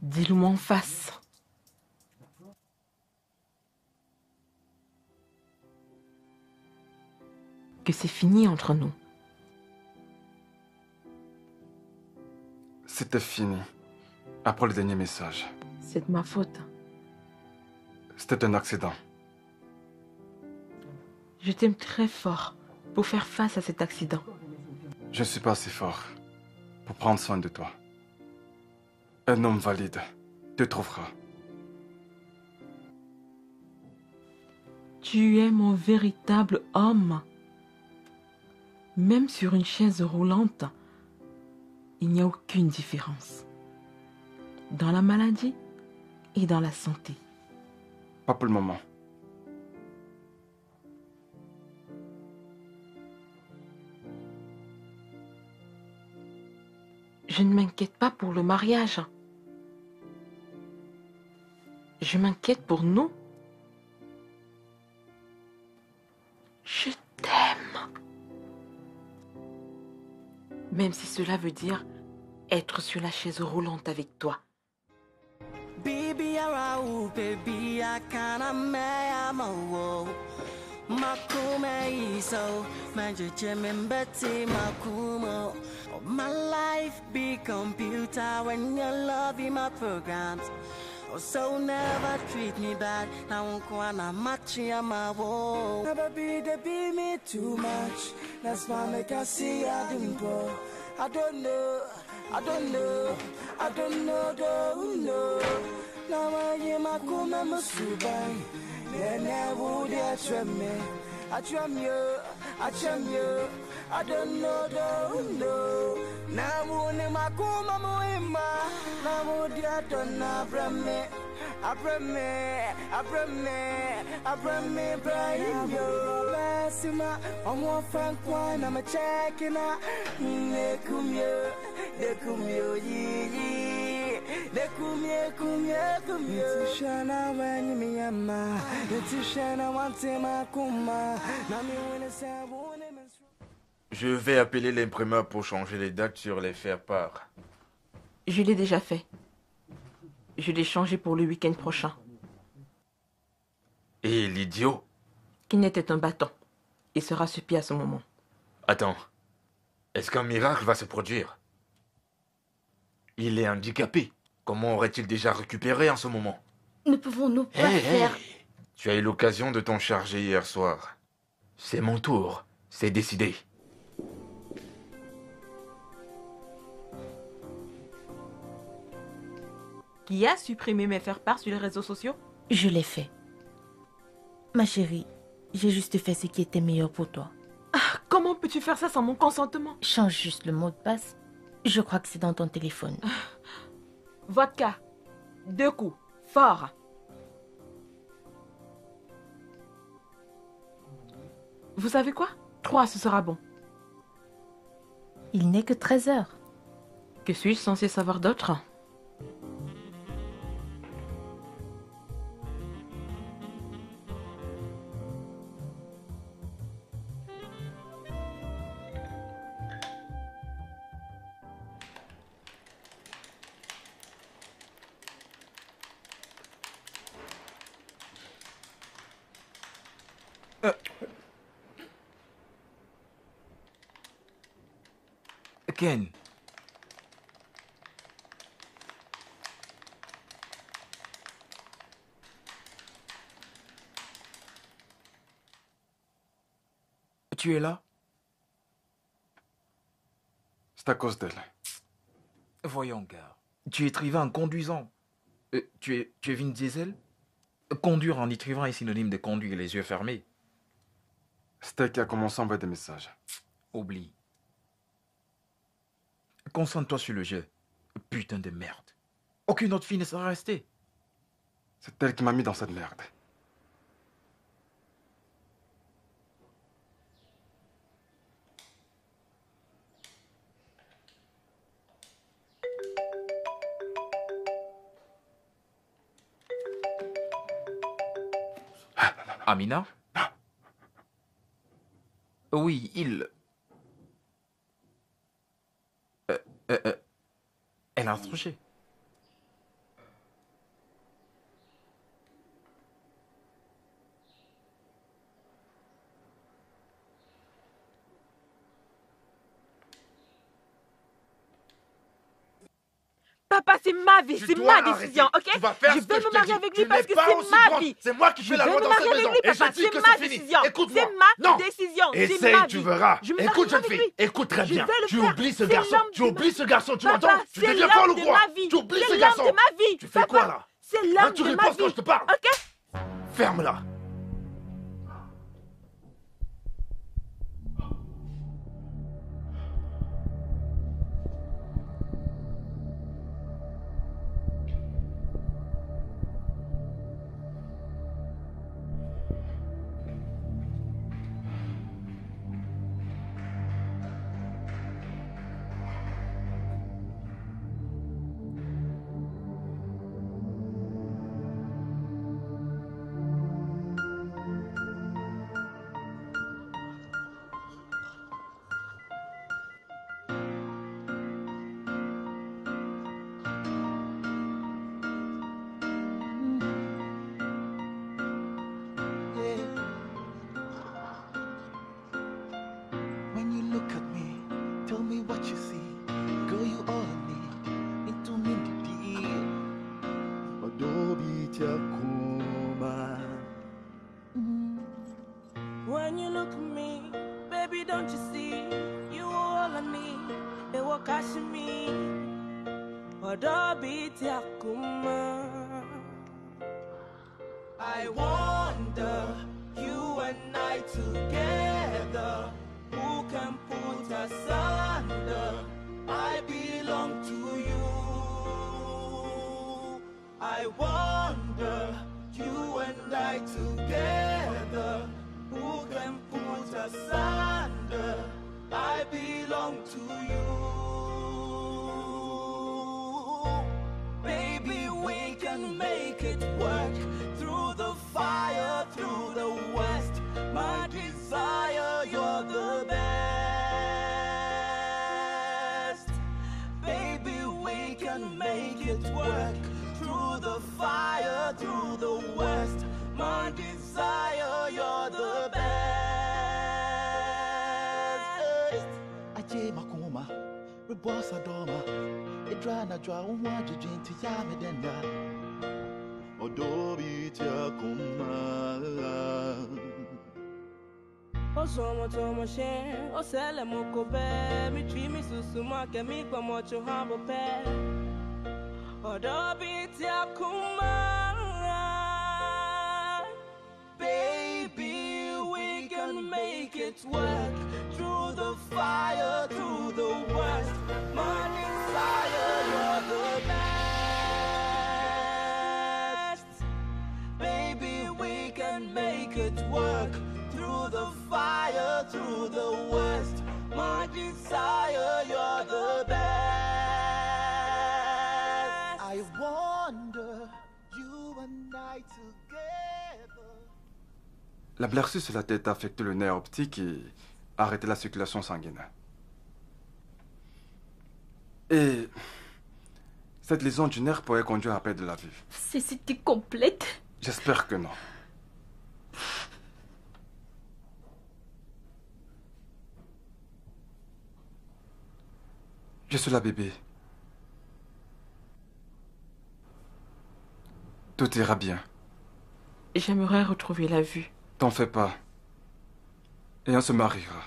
S6: Dis-le-moi en face. Que c'est fini entre nous.
S2: C'était fini. Après le dernier message.
S6: C'est de ma faute.
S2: C'était un accident.
S6: Je t'aime très fort pour faire face à cet accident.
S2: Je ne suis pas assez fort pour prendre soin de toi. Un homme valide te trouvera.
S6: Tu es mon véritable homme. Même sur une chaise roulante, il n'y a aucune différence. Dans la maladie et dans la santé.
S2: Pas pour le moment.
S6: Je ne m'inquiète pas pour le mariage. Je m'inquiète pour nous. Je t'aime. Même si cela veut dire être sur la chaise roulante avec toi.
S15: Baby, baby, I kinda Makume iso, manjuje membeti makumo. My life be computer when you love in my programs. Oh, so never treat me bad. Now I'm gonna match you my wall. Never be me too much. That's why make I see I didn't go. I don't know, don't know. Now I am a kuma musubai. Then I would attract me. I tram you. I don't know. Now only my kuma muima. Now would you don't know me. I bring me, Brian. Yo, Massima, I'm one frank one. I'm a checking out. They come here.
S14: Je vais appeler l'imprimeur pour changer les dates sur les faire-part.
S6: Je l'ai déjà fait. Je l'ai changé pour le week-end prochain.
S14: Et l'idiot?
S6: Qui était un bâton. Il sera sur pied à ce moment.
S14: Attends. Est-ce qu'un miracle va se produire? Il est handicapé. Comment aurait-il déjà récupéré en ce moment?
S11: Ne pouvons-nous pas faire...
S14: Tu as eu l'occasion de t'en charger hier soir. C'est mon tour. C'est décidé.
S6: Qui a supprimé mes faire-part sur les réseaux sociaux?
S5: Je l'ai fait. Ma chérie, j'ai juste fait ce qui était meilleur pour toi.
S6: Ah, comment peux-tu faire ça sans mon consentement?
S5: Change juste le mot de passe. Je crois que c'est dans ton téléphone.
S6: Vodka. 2 coups. Fort. Vous savez quoi? 3, ce sera bon.
S5: Il n'est que 13 heures.
S6: Que suis-je censé savoir d'autre?
S8: Ken. Tu es là?
S2: C'est à cause d'elle.
S8: Voyons, gars. Tu écrivais en conduisant. Tu es Vin Diesel? Conduire en écrivant est synonyme de conduire les yeux fermés.
S2: C'est elle qui a commencé à envoyer des messages.
S8: Oublie. Concentre-toi sur le jeu. Putain de merde. Aucune autre fille ne sera restée.
S2: C'est elle qui m'a mis dans cette merde.
S8: Amina? Oui, elle a accroché.
S6: Papa, c'est ma vie, c'est ma
S14: arrêter.
S6: décision, ok?
S14: Tu vas faire
S6: je
S14: ce
S6: veux
S14: que je
S6: me
S14: te
S6: marier
S14: dis.
S6: avec
S14: Tu
S6: lui parce
S14: n'es
S6: que
S14: pas
S6: c'est
S14: aussi
S6: ma
S14: grande.
S6: vie.
S14: C'est moi qui fais la loi dans cette maison.
S6: Lui,
S14: Et je
S6: papa,
S14: dis
S6: c'est
S14: que
S6: ma
S14: c'est fini.
S6: décision.
S14: Écoute-moi.
S6: C'est ma
S14: Non.
S6: décision. C'est
S14: Essaye,
S6: ma
S14: tu
S6: vie.
S14: verras.
S6: Je me
S14: Écoute,
S6: marie
S14: jeune
S6: avec
S14: fille.
S6: lui.
S14: Écoute très
S6: Je
S14: bien.
S6: vais le
S14: Tu
S6: faire.
S14: oublies ce
S6: C'est
S14: garçon.
S6: l'homme
S14: Tu
S6: de
S14: oublies
S6: ma-
S14: ce garçon. Tu
S6: Papa,
S14: m'entends? Tu
S6: c'est
S14: deviens
S6: l'homme
S14: folle ou
S6: de
S14: quoi?
S6: ma vie.
S14: Tu oublies
S6: C'est
S14: ce
S6: l'homme
S14: garçon.
S6: de ma vie.
S14: Tu fais
S6: Papa,
S14: quoi là?
S6: c'est
S14: Là,
S6: l'homme
S14: tu
S6: de ma
S14: ripostes quand
S6: vie.
S14: je te parle.
S6: Ok?
S14: Ferme-la.
S3: Tell me what you see, girl, you all need into me the deal. Adobe Takuma.
S1: When you look at me, baby, don't you see? You all I need. They walk catching me. Adobe Takuma. I wonder, you and I together, who can put us under? I belong to you. I wonder, you and I together, who can put us under? I belong to you. Baby, we can make it work. Through the fire, through the west, my desire, you're the best. Baby, we can make it work. Through the fire, through the west, my desire, you're the best.
S3: Aje makoma, rebosa doma. Idrana dra unwa jijinti ya medenda. Adobe Takuma.
S1: Osomo tomo she, osele mokobe, mi tri mi susuma ke mi kwa mocho hambo pe. Adobe Takuma. Baby, we can make it work. Through the fire, through the west, my desire, you're the best. Baby, we can make it work. Through the fire, through the west, my desire, you're the best.
S3: I wonder, you and I together.
S2: L'ablaircie sur la tête a affecté le nerf optique et a arrêté la circulation sanguine. Et cette lésion du nerf pourrait conduire à perdre de la vue.
S4: Cécité complète?
S2: J'espère que non. Je suis là, bébé. Tout ira bien.
S6: J'aimerais retrouver la vue.
S2: T'en fais pas. Et on se mariera.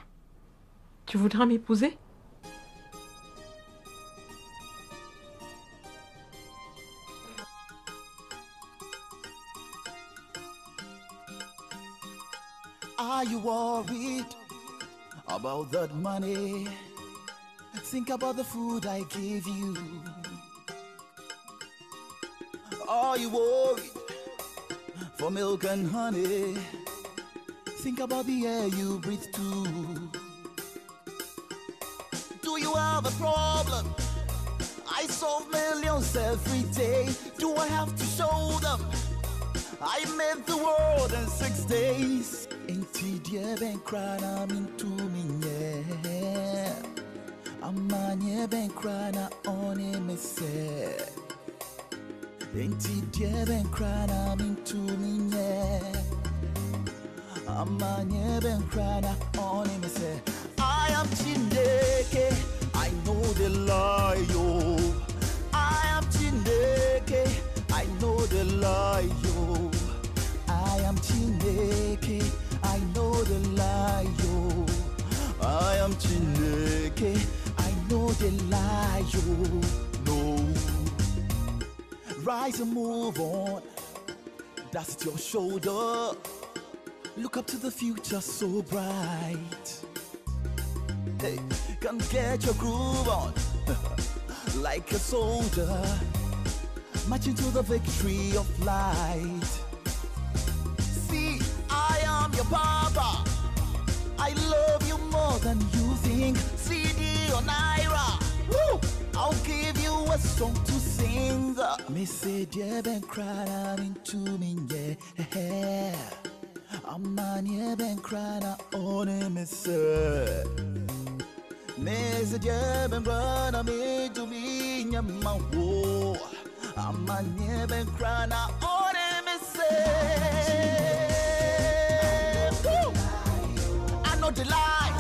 S6: Tu voudras m'épouser?
S3: Are you worried about that money? Think about the food I gave you. Are you worried for milk and honey? Think about the air you breathe too. Do you have a problem? I solve millions every day. Do I have to show them? I made the world in 6 days. Ain't dear ben crying, I'm into me, yeah. I'm on ben crying, on him, say. Ain't dear ben crying, I'm into me, yeah. I'm on ben crying, on him, say. I am Chineke, I know the lie, yo. I am Chineke, I know the lie, yo. I am Chineke, I know the lie, yo. I am Chineke, I know the lie, yo. No. Rise and move on, dust your shoulder. Look up to the future so bright. Hey, come get your groove on, like a soldier, marching to the victory of light. See, I am your papa. I love you more than you think. CD or Naira, woo! I'll give you a song to sing. Me say, dear Ben crying, I'm into me, yeah. I'm on here, Ben crying, on him, me say. Me say, dear Ben crying, I'm into me, yeah, my woe. I'm on here, Ben crying, on him, me say. Woo! I know the lie.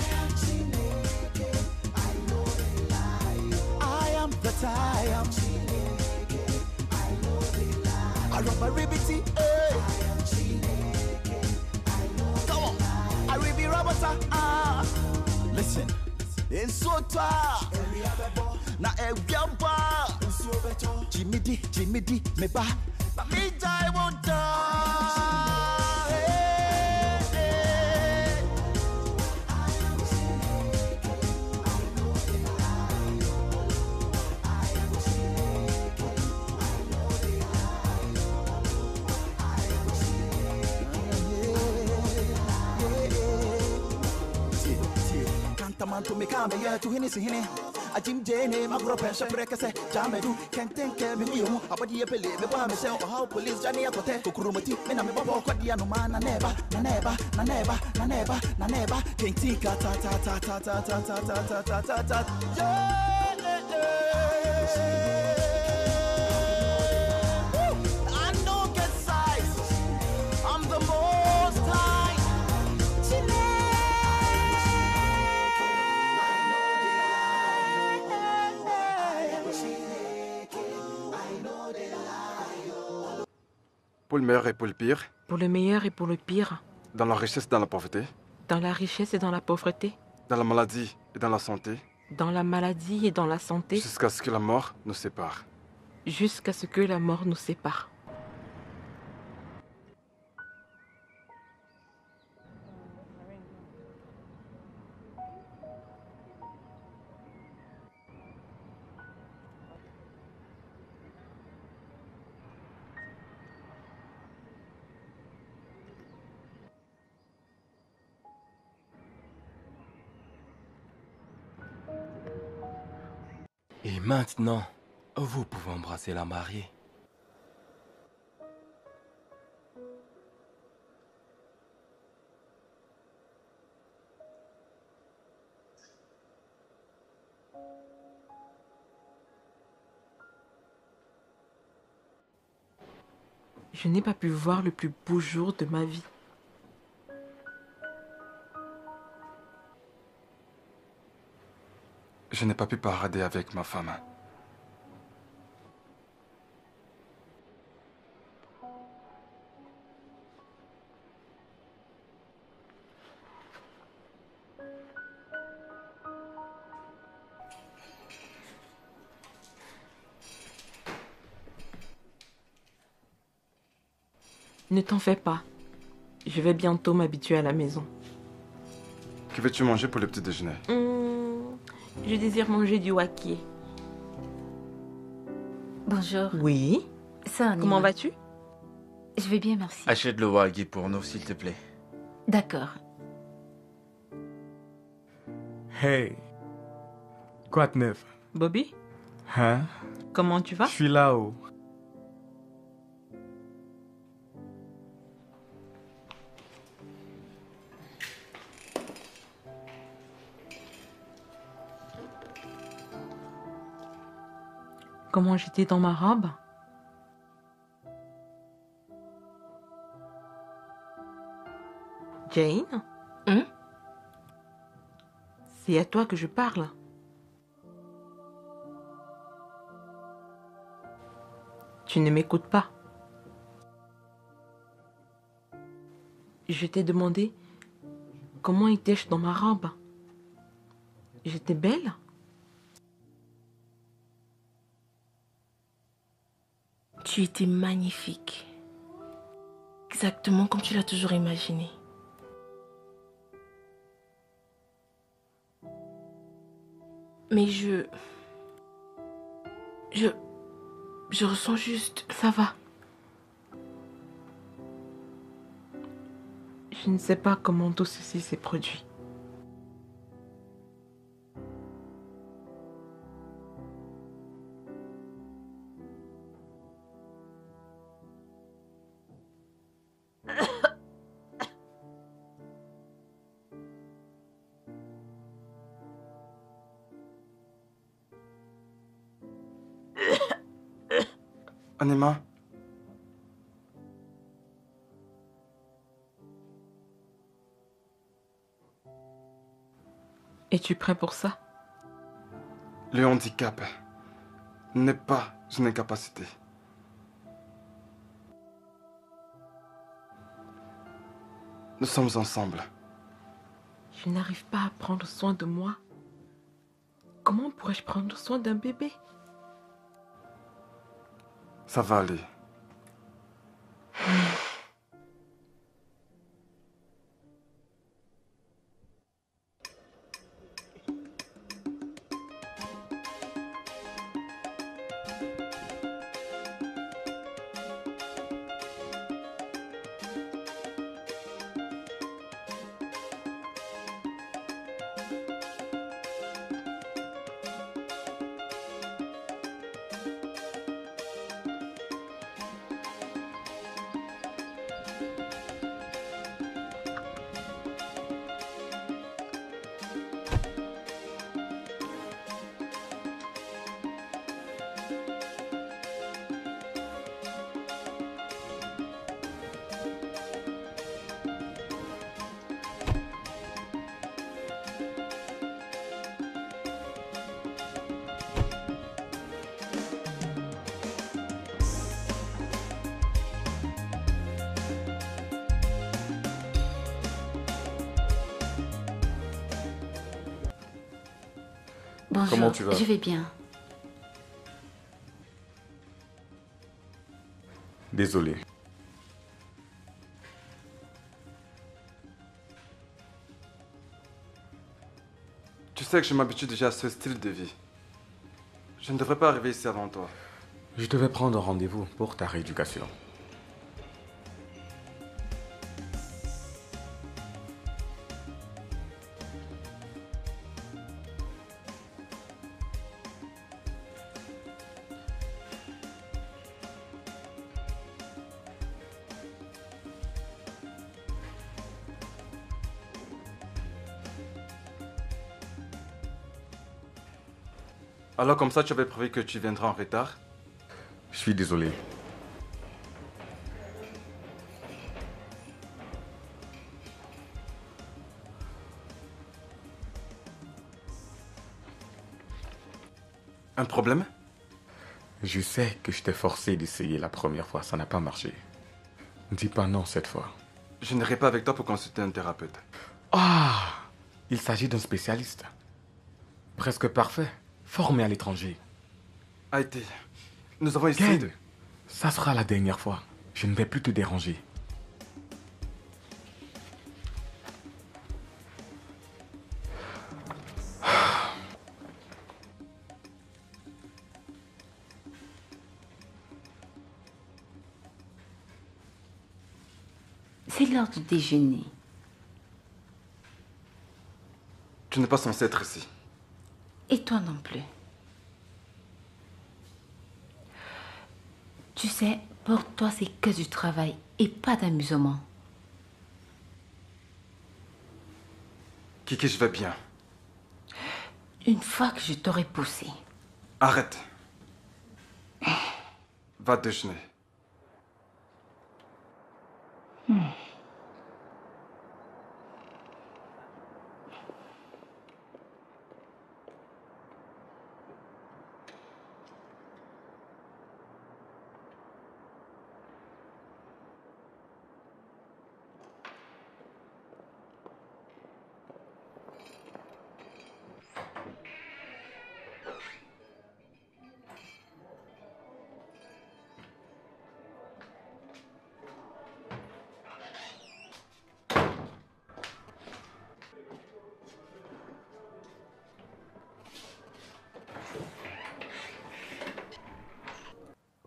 S3: Ribiti, eh. Come on, I Ribi Rabata, ah. Listen, in Sota, na Ebiamba, Jimmy D, me ba, na me die won't man to me come here to hini sihini a Jim Jane my group and shapre say jamedu can't think me you abadi epele me ba me say how police jani akote kukurumati me na me babo kwadia no man na never can't think ta I don't get size I'm the most high
S2: Pour le meilleur et pour le pire.
S6: Pour le meilleur et pour le pire.
S2: Dans la richesse et dans la pauvreté.
S6: Dans la richesse et dans la pauvreté.
S2: Dans la maladie et dans la santé.
S6: Dans la maladie et dans la santé.
S2: Jusqu'à ce que la mort nous sépare.
S6: Jusqu'à ce que la mort nous sépare.
S13: Et maintenant, vous pouvez embrasser la mariée.
S6: Je n'ai pas pu voir le plus beau jour de ma vie.
S2: Je n'ai pas pu parader avec ma femme.
S6: Ne t'en fais pas. Je vais bientôt m'habituer à la maison.
S2: Que veux-tu manger pour le petit déjeuner?
S6: Je désire manger du wakié.
S12: Bonjour.
S6: Oui.
S12: Ça,
S6: comment vas-tu?
S12: Je vais bien, merci.
S14: Achète le wagyu pour nous, s'il te plaît.
S12: D'accord.
S9: Hey. Quoi de neuf?
S6: Bobby?
S9: Hein?
S6: Comment tu vas?
S9: Je suis là-haut.
S6: Comment j'étais dans ma robe? Jane? C'est à toi que je parle. Tu ne m'écoutes pas. Je t'ai demandé comment étais-je dans ma robe. J'étais belle?
S4: Tu étais magnifique. Exactement comme tu l'as toujours imaginé. Mais je ressens juste...
S6: Ça va. Je ne sais pas comment tout ceci s'est produit.
S2: Anima?
S6: Es-tu prêt pour ça?
S2: Le handicap n'est pas une incapacité. Nous sommes ensemble.
S6: Je n'arrive pas à prendre soin de moi. Comment pourrais-je prendre soin d'un bébé?
S2: Ça va aller.
S12: Bonjour,
S9: Comment tu vas?
S12: Je vais bien.
S9: Désolé.
S2: Tu sais que je m'habitue déjà à ce style de vie. Je ne devrais pas arriver ici avant toi.
S9: Je devais prendre rendez-vous pour ta rééducation.
S2: Alors comme ça, tu avais prévu que tu viendras en retard?
S9: Je suis désolé.
S2: Un problème?
S9: Je sais que je t'ai forcé d'essayer la première fois, ça n'a pas marché. Dis pas non cette fois.
S2: Je n'irai pas avec toi pour consulter un thérapeute.
S9: Ah! Il s'agit d'un spécialiste. Presque parfait. Formé à l'étranger.
S2: Haïti, nous avons essayé de...
S9: Ça sera la dernière fois. Je ne vais plus te déranger.
S12: C'est l'heure du déjeuner.
S2: Tu n'es pas censé être ici.
S12: Et toi non plus. Tu sais, pour toi, c'est que du travail et pas d'amusement.
S2: Kiki, je vais bien.
S12: Une fois que je t'aurai poussé.
S2: Arrête. Va déjeuner.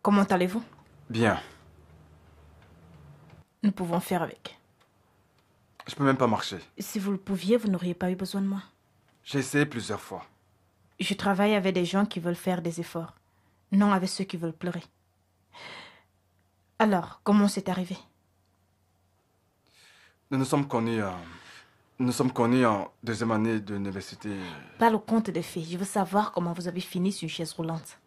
S16: Comment allez-vous?
S2: Bien.
S16: Nous pouvons faire avec.
S2: Je peux même pas marcher.
S16: Si vous le pouviez, vous n'auriez pas eu besoin de moi.
S2: J'ai essayé plusieurs fois.
S16: Je travaille avec des gens qui veulent faire des efforts, non avec ceux qui veulent pleurer. Alors, comment c'est arrivé?
S2: Nous sommes connus en deuxième année d'université.
S16: Pas le conte des fées. Je veux savoir comment vous avez fini sur une chaise roulante.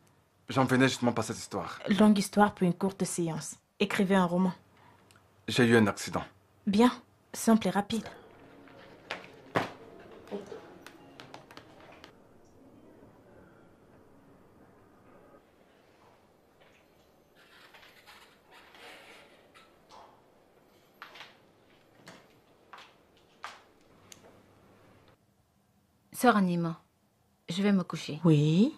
S2: J'en venais justement par cette histoire.
S16: Longue histoire pour une courte séance. Écrivez un roman.
S2: J'ai eu un accident.
S16: Bien, simple et rapide.
S12: Sœur Anima, je vais me coucher.
S6: Oui.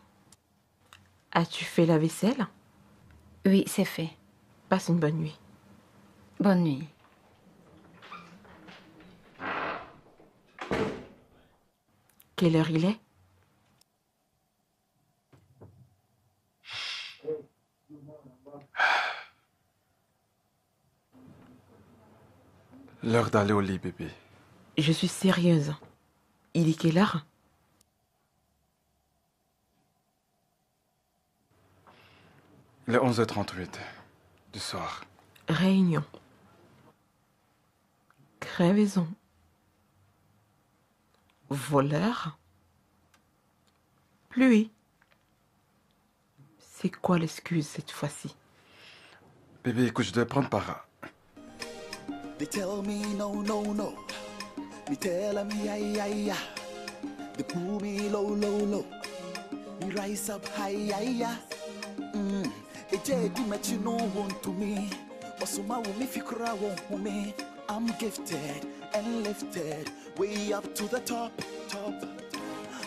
S6: As-tu fait la vaisselle?
S12: Oui, c'est fait.
S6: Passe une bonne nuit.
S12: Bonne nuit.
S6: Quelle heure il est?
S2: L'heure d'aller au lit, bébé.
S6: Je suis sérieuse. Il est quelle heure?
S2: Il est 11h38 du soir.
S6: Réunion. Crevaison. Voleur. Pluie. C'est quoi l'excuse cette fois-ci?
S2: Bébé, écoute, je dois prendre par...
S3: They tell me no, no, no. Me tell them yeah, yeah, yeah. They pull me low, low, low. Me rise up high, yeah, yeah. Eje met you no one to me. Osuma wo me fikra won me. I'm gifted and lifted way up to the top, top.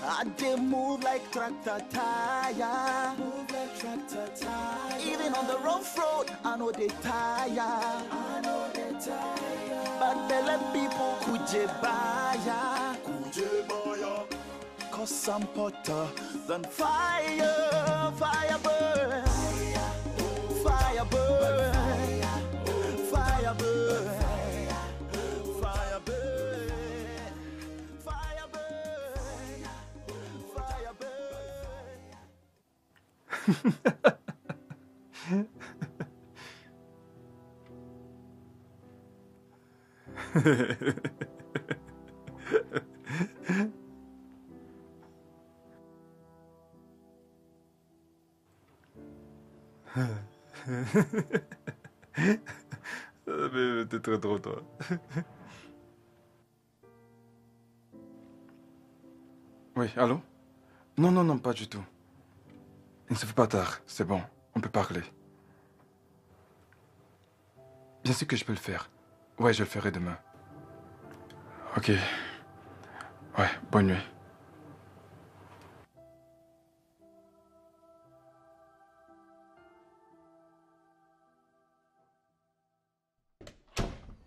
S3: I did move like tractor tire. Move like tractor tire. Even on the rough road, I know they tire. I know they tire. But they let people kuje baya. Kuje baya. Cause I'm hotter than fire. Fire burn. Fire burn. Fire burn. Fire burn. Fire burn. Fire
S2: Mais t'es très drôle, toi. Oui, allô? Non, non, non, pas du tout. Il ne se fait pas tard, c'est bon, on peut parler. Bien sûr que je peux le faire. Ouais, je le ferai demain. Ok. Ouais, bonne nuit.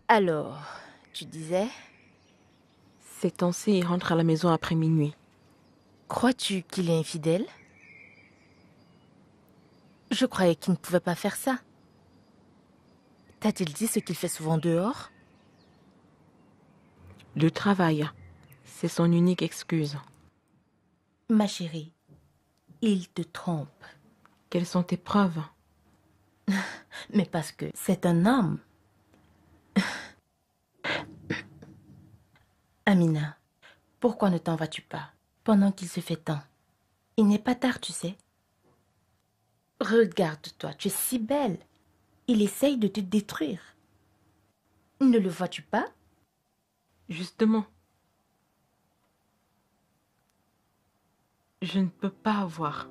S5: Alors, tu disais?
S6: Ces temps-ci, il rentre à la maison après minuit.
S5: Crois-tu qu'il est infidèle? Je croyais qu'il ne pouvait pas faire ça. T'a-t-il dit ce qu'il fait souvent dehors?
S6: Le travail, c'est son unique excuse.
S5: Ma chérie, il te trompe.
S6: Quelles sont tes preuves?
S5: Mais parce que c'est un homme. Amina, pourquoi ne t'en vas-tu pas pendant qu'il se fait temps? Il n'est pas tard, tu sais. Regarde-toi, tu es si belle. Il essaye de te détruire. Ne le vois-tu pas?
S6: Justement. Je ne peux pas avoir.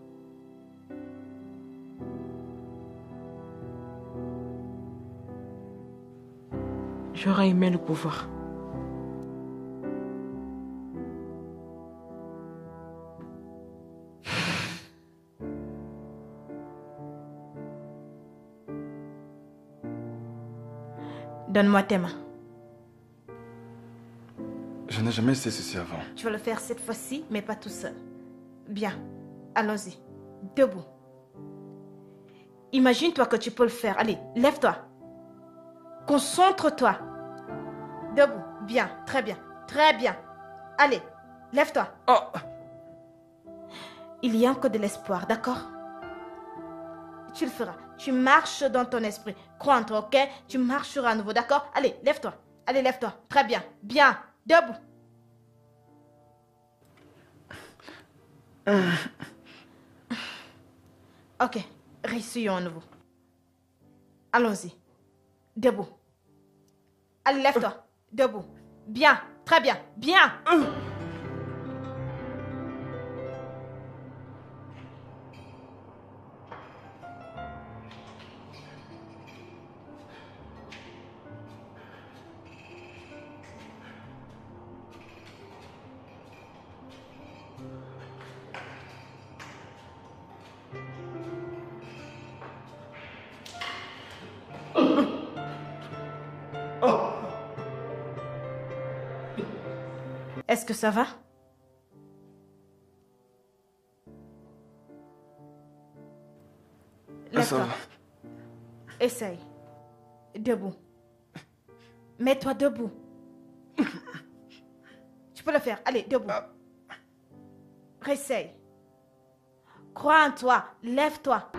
S6: J'aurais aimé le pouvoir.
S16: Donne-moi tes mains.
S2: Je n'ai jamais essayé ceci avant.
S16: Tu vas le faire cette fois-ci, mais pas tout seul. Bien, allons-y. Debout. Imagine-toi que tu peux le faire. Allez, lève-toi. Concentre-toi. Debout. Bien, très bien. Très bien. Allez, lève-toi.
S2: Oh.
S16: Il y a encore de l'espoir, d'accord? Tu le feras. Tu marches dans ton esprit. Crois en toi, ok? Tu marcheras à nouveau, d'accord? Allez, lève-toi. Allez, lève-toi. Très bien. Bien. Debout. Ok. Réessuyons à nouveau. Allons-y. Debout. Allez, lève-toi. Debout. Bien. Très bien. Bien. Est-ce que ça va? Lève-toi. Essaye. Debout. Mets-toi debout. Tu peux le faire. Allez, debout. Réessaye. Crois en toi. Lève-toi.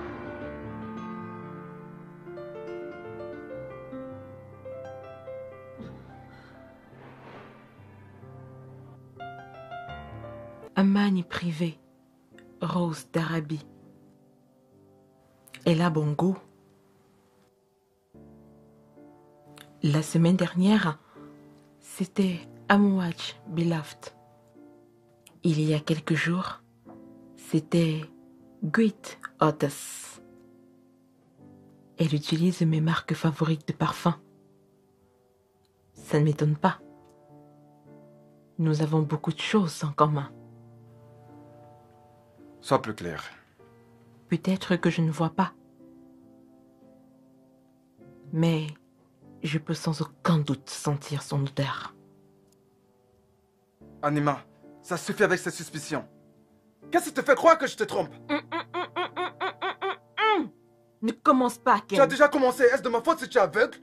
S6: Amani privé, Rose d'Arabie. Elle a bon goût. La semaine dernière, c'était Amouach Beloved. Il y a quelques jours, c'était Great Otis. Elle utilise mes marques favorites de parfum. Ça ne m'étonne pas. Nous avons beaucoup de choses en commun.
S2: Sois plus clair.
S6: Peut-être que je ne vois pas. Mais je peux sans aucun doute sentir son odeur.
S2: Anima, ça suffit avec ces suspicions. Qu'est-ce qui te fait croire que je te trompe?
S6: Ne commence pas, Ken.
S2: Tu as déjà commencé. Est-ce de ma faute si tu es aveugle?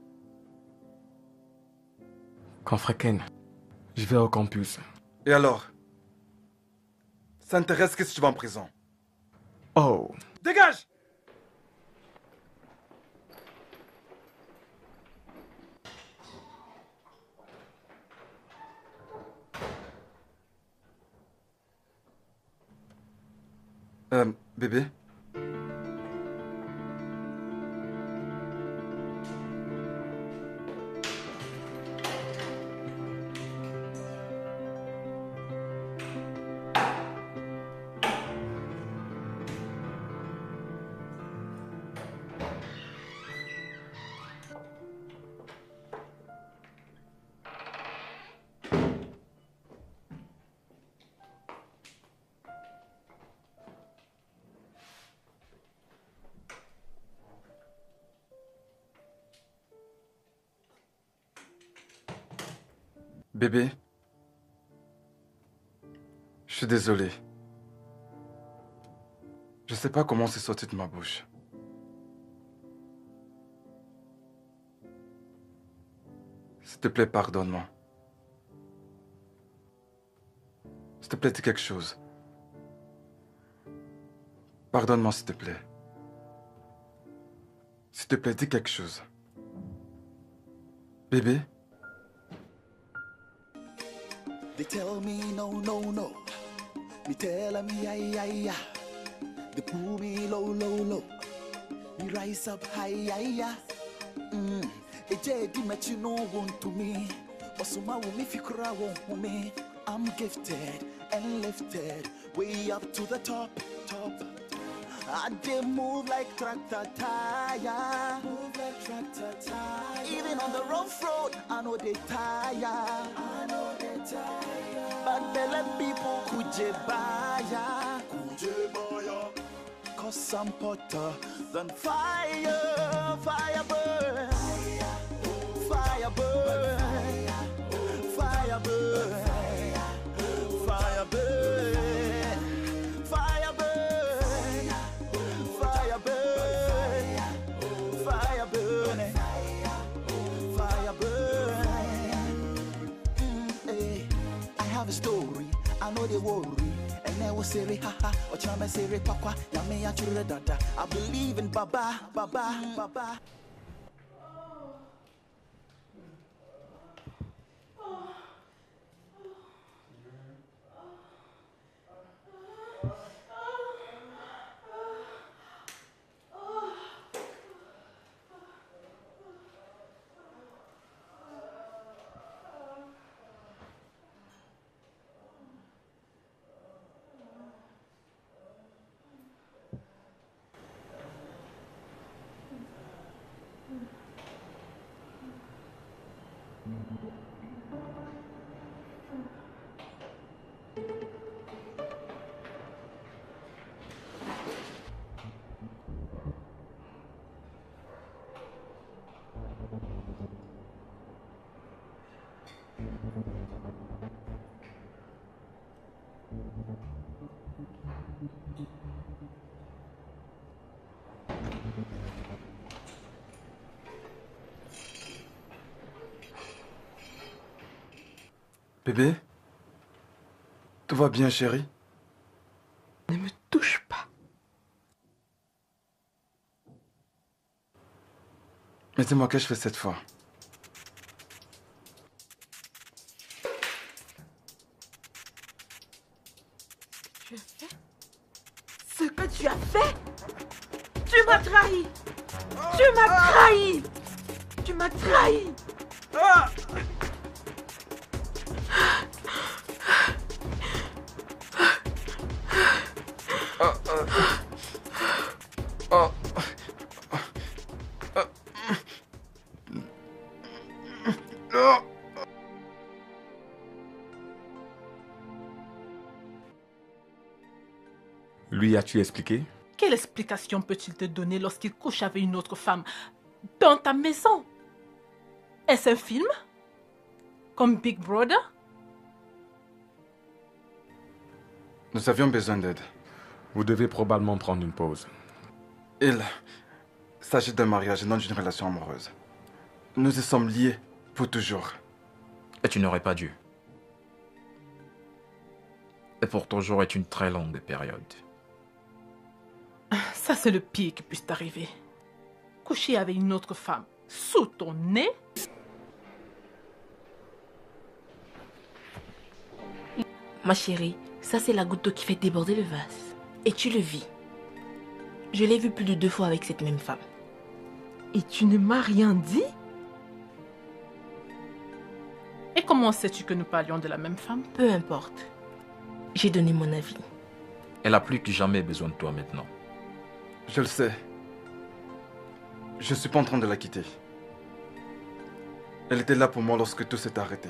S9: Confrère Ken, je vais au campus.
S2: Et alors? Ça intéresse que si tu vas en prison?
S9: Oh!
S2: Dégage! Bébé? Bébé, je suis désolé. Je sais pas comment c'est sorti de ma bouche. S'il te plaît, pardonne-moi. S'il te plaît, dis quelque chose. Pardonne-moi, s'il te plaît. S'il te plaît, dis quelque chose. Bébé?
S3: They tell me no, no, no. Me tell them yeah, yeah, yeah. They pull me low, low, low. Me rise up high, yeah, yeah. A JD met you no one to me. Osuma will me fikra won't me. I'm gifted and lifted way up to the top, top. I did move like tractor tire. Move like tractor tire. Even on the rough road, I know they tire. I know they tire. But they let people kujebaya. Kujebaya. Cause I'm hotter than fire. Fire burn. Fire burn. Fire burn. Fire burn. Fire burn. Fire burn. Fire burn. Fire burn. I have a story, I know they worry. And they will say, haha, or chama say, papa, yame achura dada. I believe in Baba, Baba, Baba.
S2: Bébé? Tout va bien, chérie?
S6: Ne me touche pas.
S2: Mais dis-moi, qu'ai-je fait cette fois?
S6: Tu as fait ce que tu as fait? Tu m'as trahi! Tu m'as trahi! Tu m'as trahi!
S9: Lui as-tu expliqué?
S7: Quelle explication peut-il te donner lorsqu'il couche avec une autre femme dans ta maison? Est-ce un film? Comme Big Brother?
S2: Nous avions besoin d'aide.
S9: Vous devez probablement prendre une pause.
S2: Il s'agit d'un mariage et non d'une relation amoureuse. Nous y sommes liés pour toujours.
S8: Et tu n'aurais pas dû. Et pour toujours est une très longue période.
S7: Ça, c'est le pire qui puisse t'arriver. Coucher avec une autre femme sous ton nez?
S4: Ma chérie, ça c'est la goutte d'eau qui fait déborder le vase. Et tu le vis. Je l'ai vu plus de 2 fois avec cette même femme.
S6: Et tu ne m'as rien dit?
S7: Et comment sais-tu que nous parlions de la même femme?
S4: Peu importe. J'ai donné mon avis.
S8: Elle a plus que jamais besoin de toi maintenant.
S2: Je le sais. Je suis pas en train de la quitter. Elle était là pour moi lorsque tout s'est arrêté.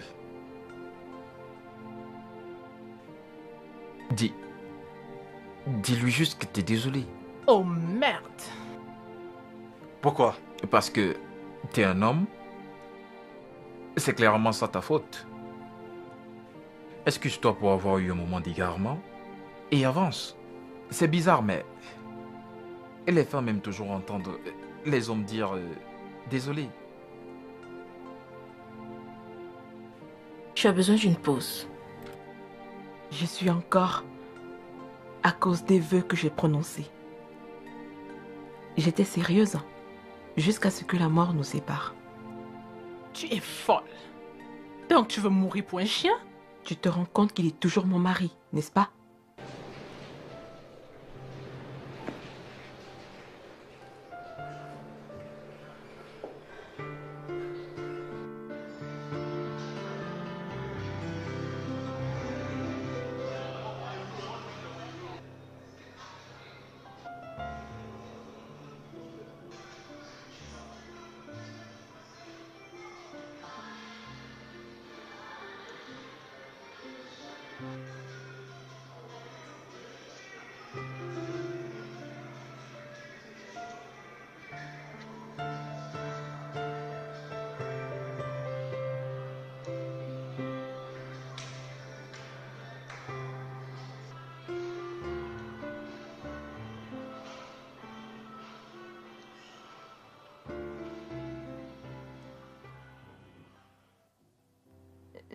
S8: Dis-lui juste que t'es désolé.
S7: Oh merde!
S2: Pourquoi?
S8: Parce que t'es un homme. C'est clairement ça ta faute. Excuse-toi pour avoir eu un moment d'égarement et avance. C'est bizarre, mais les femmes aiment toujours entendre les hommes dire désolé.
S4: Tu as besoin d'une pause.
S6: Je suis encore à cause des vœux que j'ai prononcés. J'étais sérieuse jusqu'à ce que la mort nous sépare.
S7: Tu es folle. Donc tu veux mourir pour un chien?
S6: Tu te rends compte qu'il est toujours mon mari, n'est-ce pas?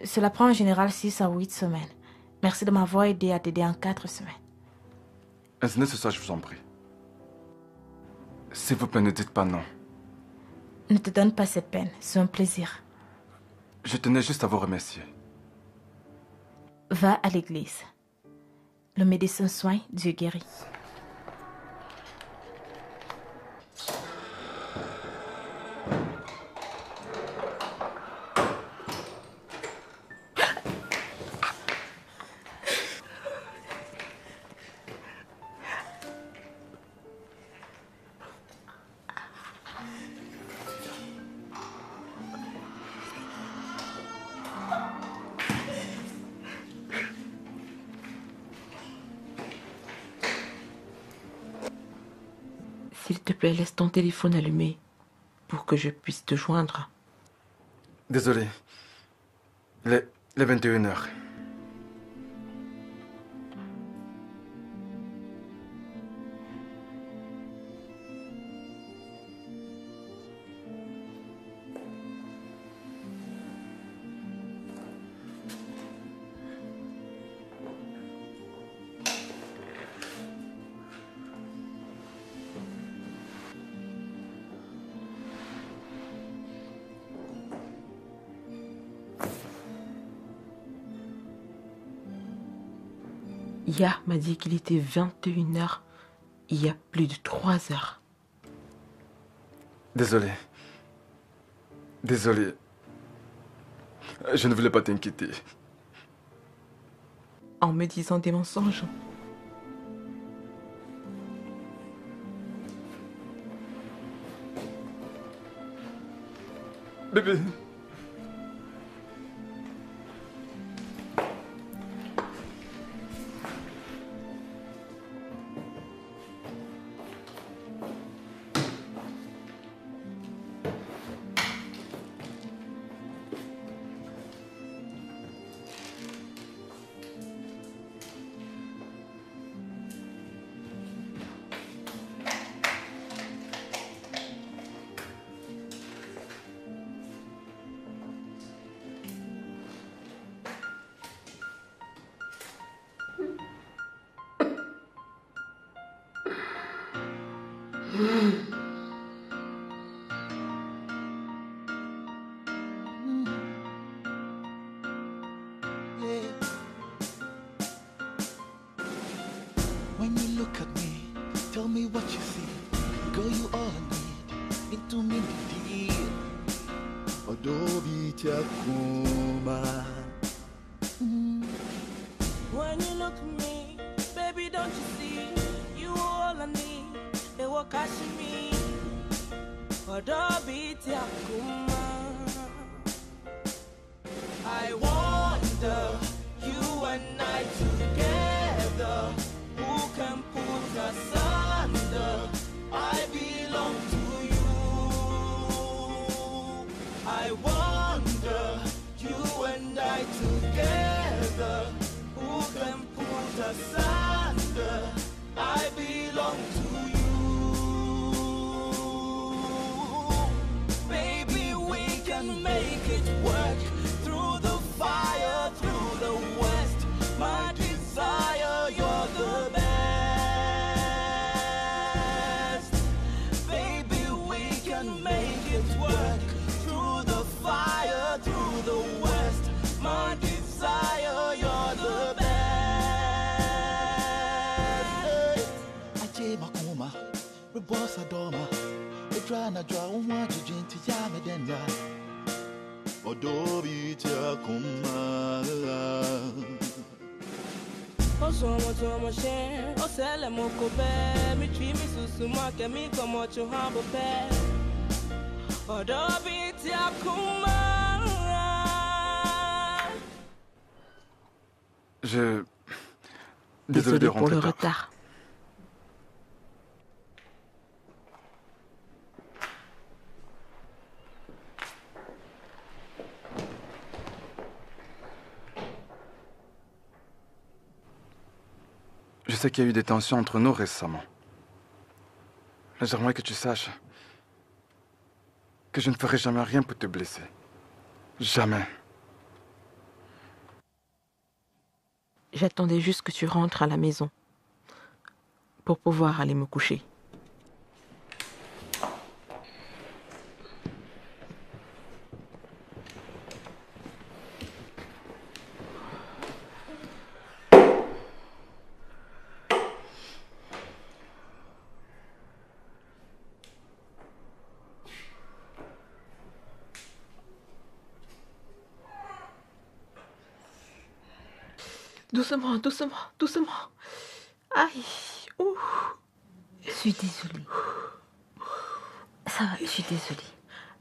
S16: Cela prend en général 6 à 8 semaines. Merci de m'avoir aidé à t'aider en 4 semaines.
S2: Ainsi n'est ce ça, je vous en prie. S'il vous plaît, ne dites pas non.
S16: Ne te donne pas cette peine, c'est un plaisir.
S2: Je tenais juste à vous remercier.
S16: Va à l'église. Le médecin soigne, Dieu guérit.
S6: S'il te plaît, laisse ton téléphone allumé pour que je puisse te joindre.
S2: Désolé. Les 21h.
S6: Ya m'a dit qu'il était 21h il y a plus de 3 heures.
S2: Désolé. Désolé. Je ne voulais pas t'inquiéter.
S6: En me disant des mensonges.
S2: Bébé.
S3: When you look at me, tell me what you see. Girl, you all I need. Into me deep. Adobe Chakuma.
S17: When you look at me, baby, don't you see? You all I need. They walk at me. Adobe Chakuma. I wonder, you and I together. Who can put us under? I belong to you. I wonder, you and I together. Who can put us under? I belong to you. Baby, we can make it work. Through the fire, through the west. My desire, you're the best. Baby, we can make it work. Through the fire, through the west. My desire, you're the best.
S3: Aje makuma, rebosa doma. Edrana dra umwa jujinti yame denya. Adobe Chakuma.
S17: Omo share, o sele mo kope, mi twi mi susu ma ke mi komo cho habo pe. Adobe Chakuma.
S2: Désolé de
S6: pour
S2: rentrer
S6: le
S2: tard.
S6: retard.
S2: Je sais qu'il y a eu des tensions entre nous récemment. Mais j'aimerais que tu saches que je ne ferai jamais rien pour te blesser. Jamais.
S6: J'attendais juste que tu rentres à la maison pour pouvoir aller me coucher. Doucement, doucement, doucement. Aïe, ouh.
S12: Je suis désolée. Ça va, je suis désolée.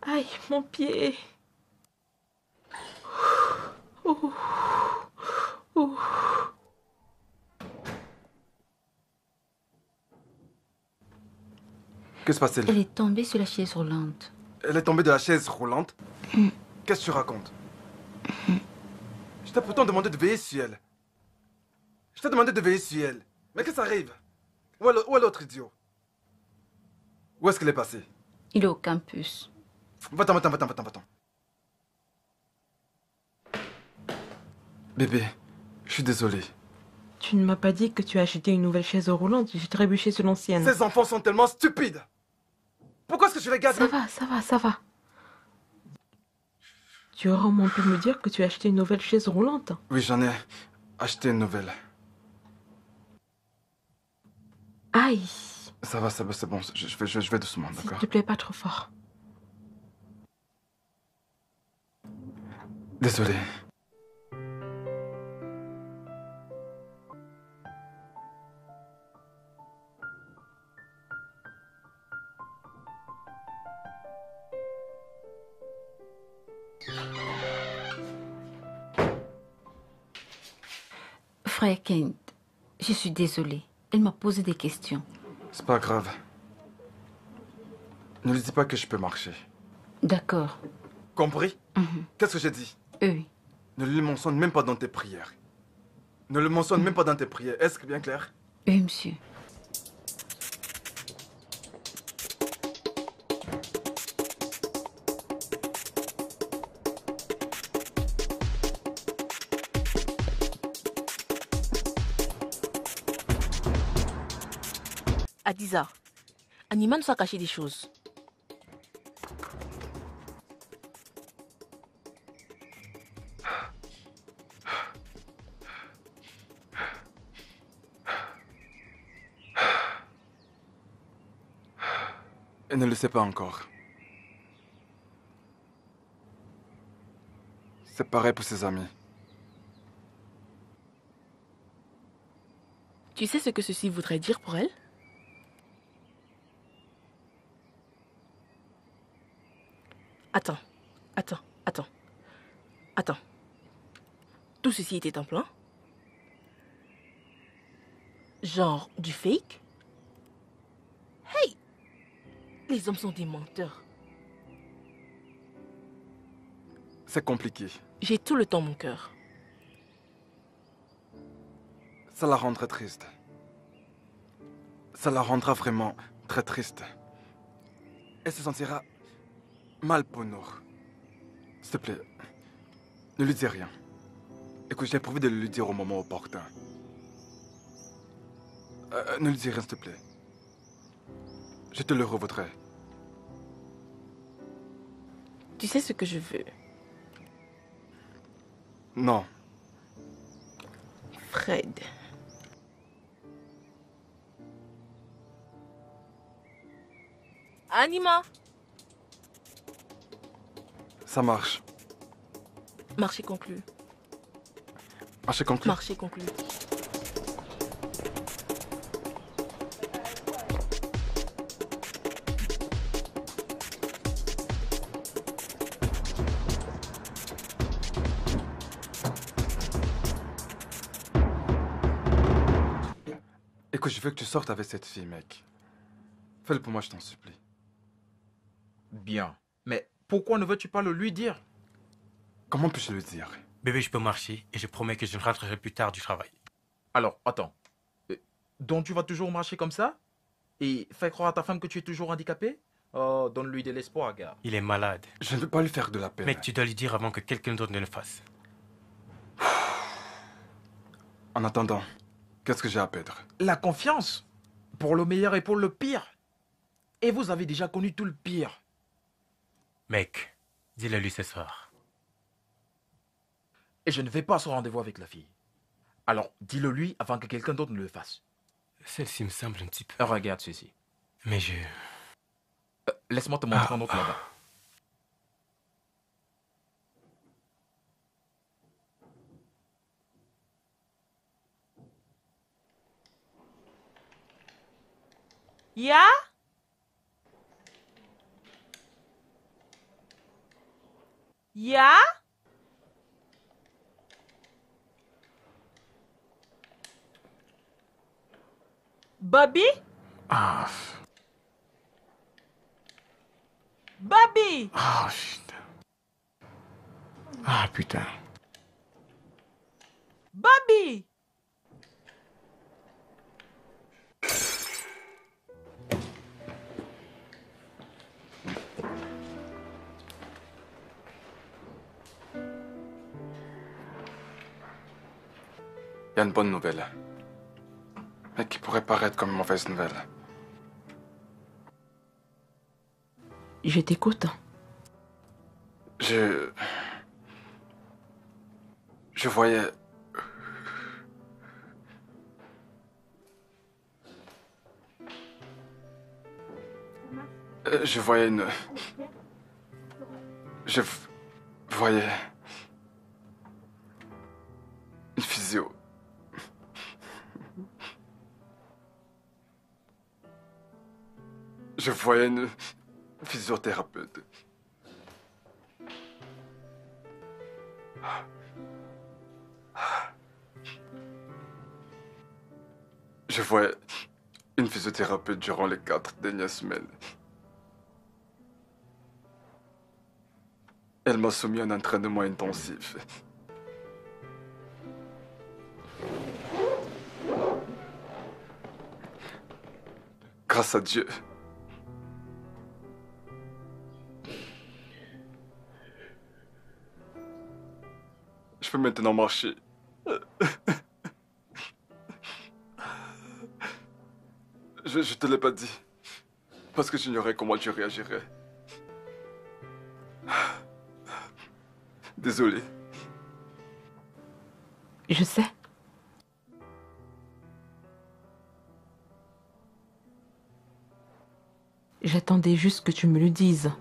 S6: Aïe, mon pied. Ouh. Ouh.
S2: Que se passe-t-il?
S12: Elle est tombée sur la chaise roulante.
S2: Elle est tombée de la chaise roulante? Qu'est-ce que tu racontes? Je t'ai pourtant demandé de veiller sur elle. Je t'ai demandé de veiller sur elle. Mais qu'est-ce qui arrive? Où est l'autre idiot? Où est-ce qu'elle est passée?
S12: Il est au campus.
S2: Va-t'en, va-t'en, va-t'en, va-t'en, va-t'en. Bébé, je suis désolé.
S6: Tu ne m'as pas dit que tu as acheté une nouvelle chaise roulante. J'ai trébuché sur l'ancienne.
S2: Ces enfants sont tellement stupides. Pourquoi est-ce que je les garde?
S6: Ça va, ça va, ça va. Tu aurais au moins pu me dire que tu as acheté une nouvelle chaise roulante.
S2: Oui, j'en ai acheté une nouvelle.
S12: Aïe.
S2: Ça va, c'est bon. Je vais doucement,
S12: S'il
S2: d'accord?
S12: te plaît, pas trop fort.
S2: Désolé.
S12: Frère Kent, je suis désolée. Elle m'a posé des questions.
S2: C'est pas grave. Ne lui dis pas que je peux marcher.
S12: D'accord.
S2: Compris? Qu'est-ce que j'ai dit?
S12: Oui.
S2: Ne le mentionne même pas dans tes prières. Ne le mentionne même pas dans tes prières. Est-ce que bien clair?
S12: Oui, monsieur.
S4: Adiza, Anima nous a caché des choses.
S2: Elle ne le sait pas encore. C'est pareil pour ses amis.
S4: Tu sais ce que ceci voudrait dire pour elle? Attends. Tout ceci était un plan? Genre du fake? Hey! Les hommes sont des menteurs.
S2: C'est compliqué.
S4: J'ai tout le temps mon cœur.
S2: Ça la rendrait triste. Ça la rendra vraiment très triste. Elle se sentira mal pour nous. S'il te plaît, ne lui dis rien. Écoute, j'ai prévu de le lui dire au moment opportun. Ne lui dis rien, s'il te plaît. Je te le revaudrai.
S4: Tu sais ce que je veux?
S2: Non.
S4: Fred. Anima.
S2: Ça marche.
S4: Marché conclu.
S2: Marché conclu.
S4: Marché conclu.
S2: Écoute, je veux que tu sortes avec cette fille, mec. Fais-le pour moi, je t'en supplie.
S8: Bien. Mais pourquoi ne veux-tu pas le lui dire?
S2: Comment puis-je le dire?
S10: Bébé, je peux marcher et je promets que je ne rentrerai plus tard du travail.
S8: Alors, attends. Donc tu vas toujours marcher comme ça? Et faire croire à ta femme que tu es toujours handicapé? Oh, donne-lui de l'espoir, gars.
S10: Il est malade.
S2: Je ne veux pas lui faire de la peine.
S10: Mec, tu dois lui dire avant que quelqu'un d'autre ne le fasse.
S2: En attendant, qu'est-ce que j'ai à perdre?
S8: La confiance. Pour le meilleur et pour le pire. Et vous avez déjà connu tout le pire.
S10: Mec, dis-le lui ce soir.
S8: Et je ne vais pas à ce rendez-vous avec la fille. Alors, dis-le lui avant que quelqu'un d'autre ne le fasse.
S10: Celle-ci me semble un petit peu...
S8: Regarde ceci.
S10: Mais je...
S8: Laisse-moi te montrer un autre là-bas.
S16: Ya? Ya? Bobby?
S9: Ah.
S16: Bobby!
S9: Ah, shit. Ah, putain.
S16: Bobby!
S2: Il y a une bonne nouvelle. Mais qui pourrait paraître comme une mauvaise nouvelle.
S4: Je t'écoute.
S2: Je voyais... Je voyais une... Je voyais... Une physio. Je voyais une physiothérapeute. Je voyais une physiothérapeute durant les 4 dernières semaines. Elle m'a soumis à un entraînement intensif. Grâce à Dieu. Je peux maintenant marcher. Je te l'ai pas dit. Parce que j'ignorais comment tu réagirais. Désolé.
S6: Je sais. J'attendais juste que tu me le dises.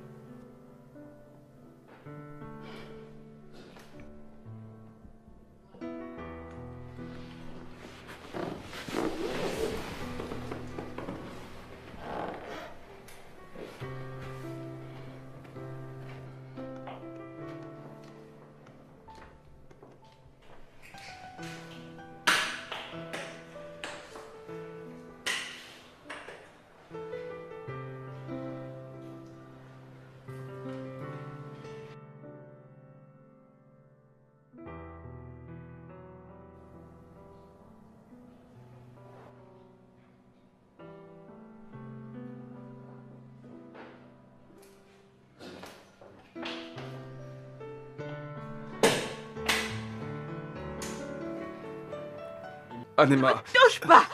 S2: Anima.
S6: Touche pas!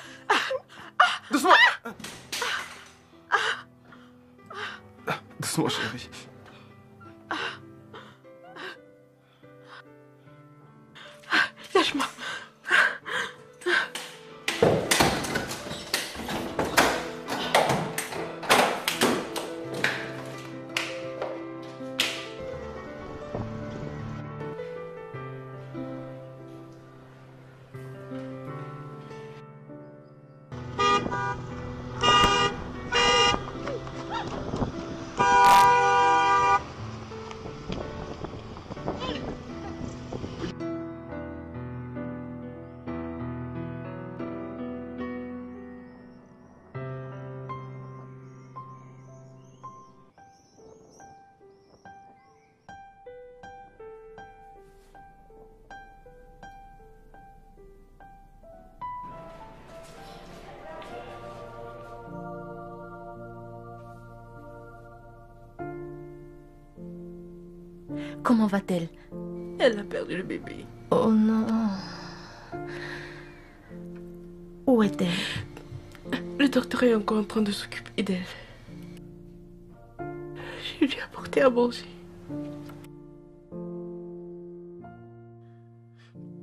S2: Doucement! Doucement, chérie.
S6: Lâche-moi.
S5: Comment va-t-elle?
S4: Elle a perdu le bébé.
S5: Oh non. Où est-elle?
S4: Le docteur est encore en train de s'occuper d'elle. Je lui ai apporté à manger.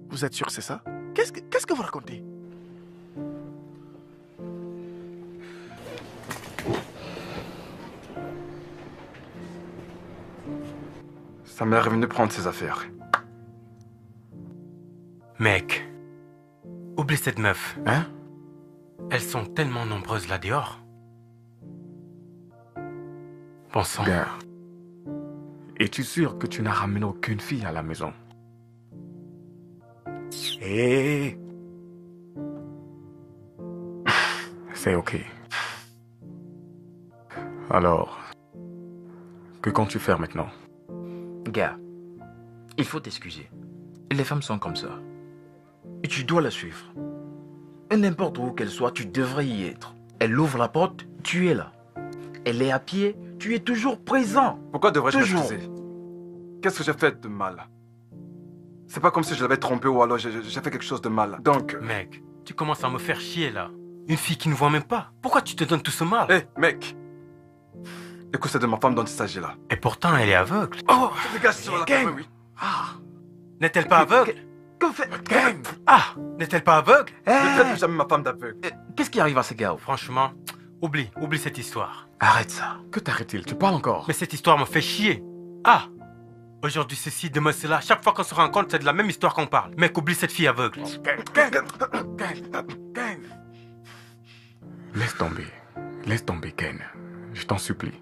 S18: Vous êtes sûr, c'est ça? Qu'est-ce que vous racontez?
S2: Sa mère est venue prendre ses affaires.
S10: Mec, oublie cette meuf.
S9: Hein?
S10: Elles sont tellement nombreuses là dehors. Bon sang.
S9: Bien. Es-tu sûr que tu n'as ramené aucune fille à la maison?
S18: Hé!
S9: C'est ok. Alors, que comptes-tu faire maintenant?
S8: Gars, il faut t'excuser. Les femmes sont comme ça. Et tu dois la suivre. Et n'importe où qu'elle soit, tu devrais y être. Elle ouvre la porte, tu es là. Elle est à pied, tu es toujours présent.
S2: Pourquoi devrais-je
S8: Toujours.
S2: m'excuser? Qu'est-ce que j'ai fait de mal? C'est pas comme si je l'avais trompé ou alors j'ai fait quelque chose de mal. Donc...
S10: Mec, tu commences à me faire chier là. Une fille qui ne voit même pas. Pourquoi tu te donnes tout ce mal?
S2: Hé, mec! Écoute, c'est de ma femme dont il s'agit là.
S10: Et pourtant, elle est aveugle.
S2: Oh! Dégage sur la femme, oui.
S10: Ah! N'est-elle pas aveugle?
S8: Que fait...
S10: Ah! N'est-elle pas aveugle?
S2: Ne traite plus jamais ma femme d'aveugle.
S8: Qu'est-ce qui arrive à ce gars?
S10: Franchement, Oublie cette histoire.
S9: Arrête ça. Que t'arrête-t-il? Tu parles encore?
S10: Mais cette histoire me fait chier. Ah! Aujourd'hui ceci, demain cela. Chaque fois qu'on se rencontre, c'est de la même histoire qu'on parle. Mec, oublie cette fille aveugle.
S9: Laisse tomber. Laisse tomber, Ken. Je t'en supplie.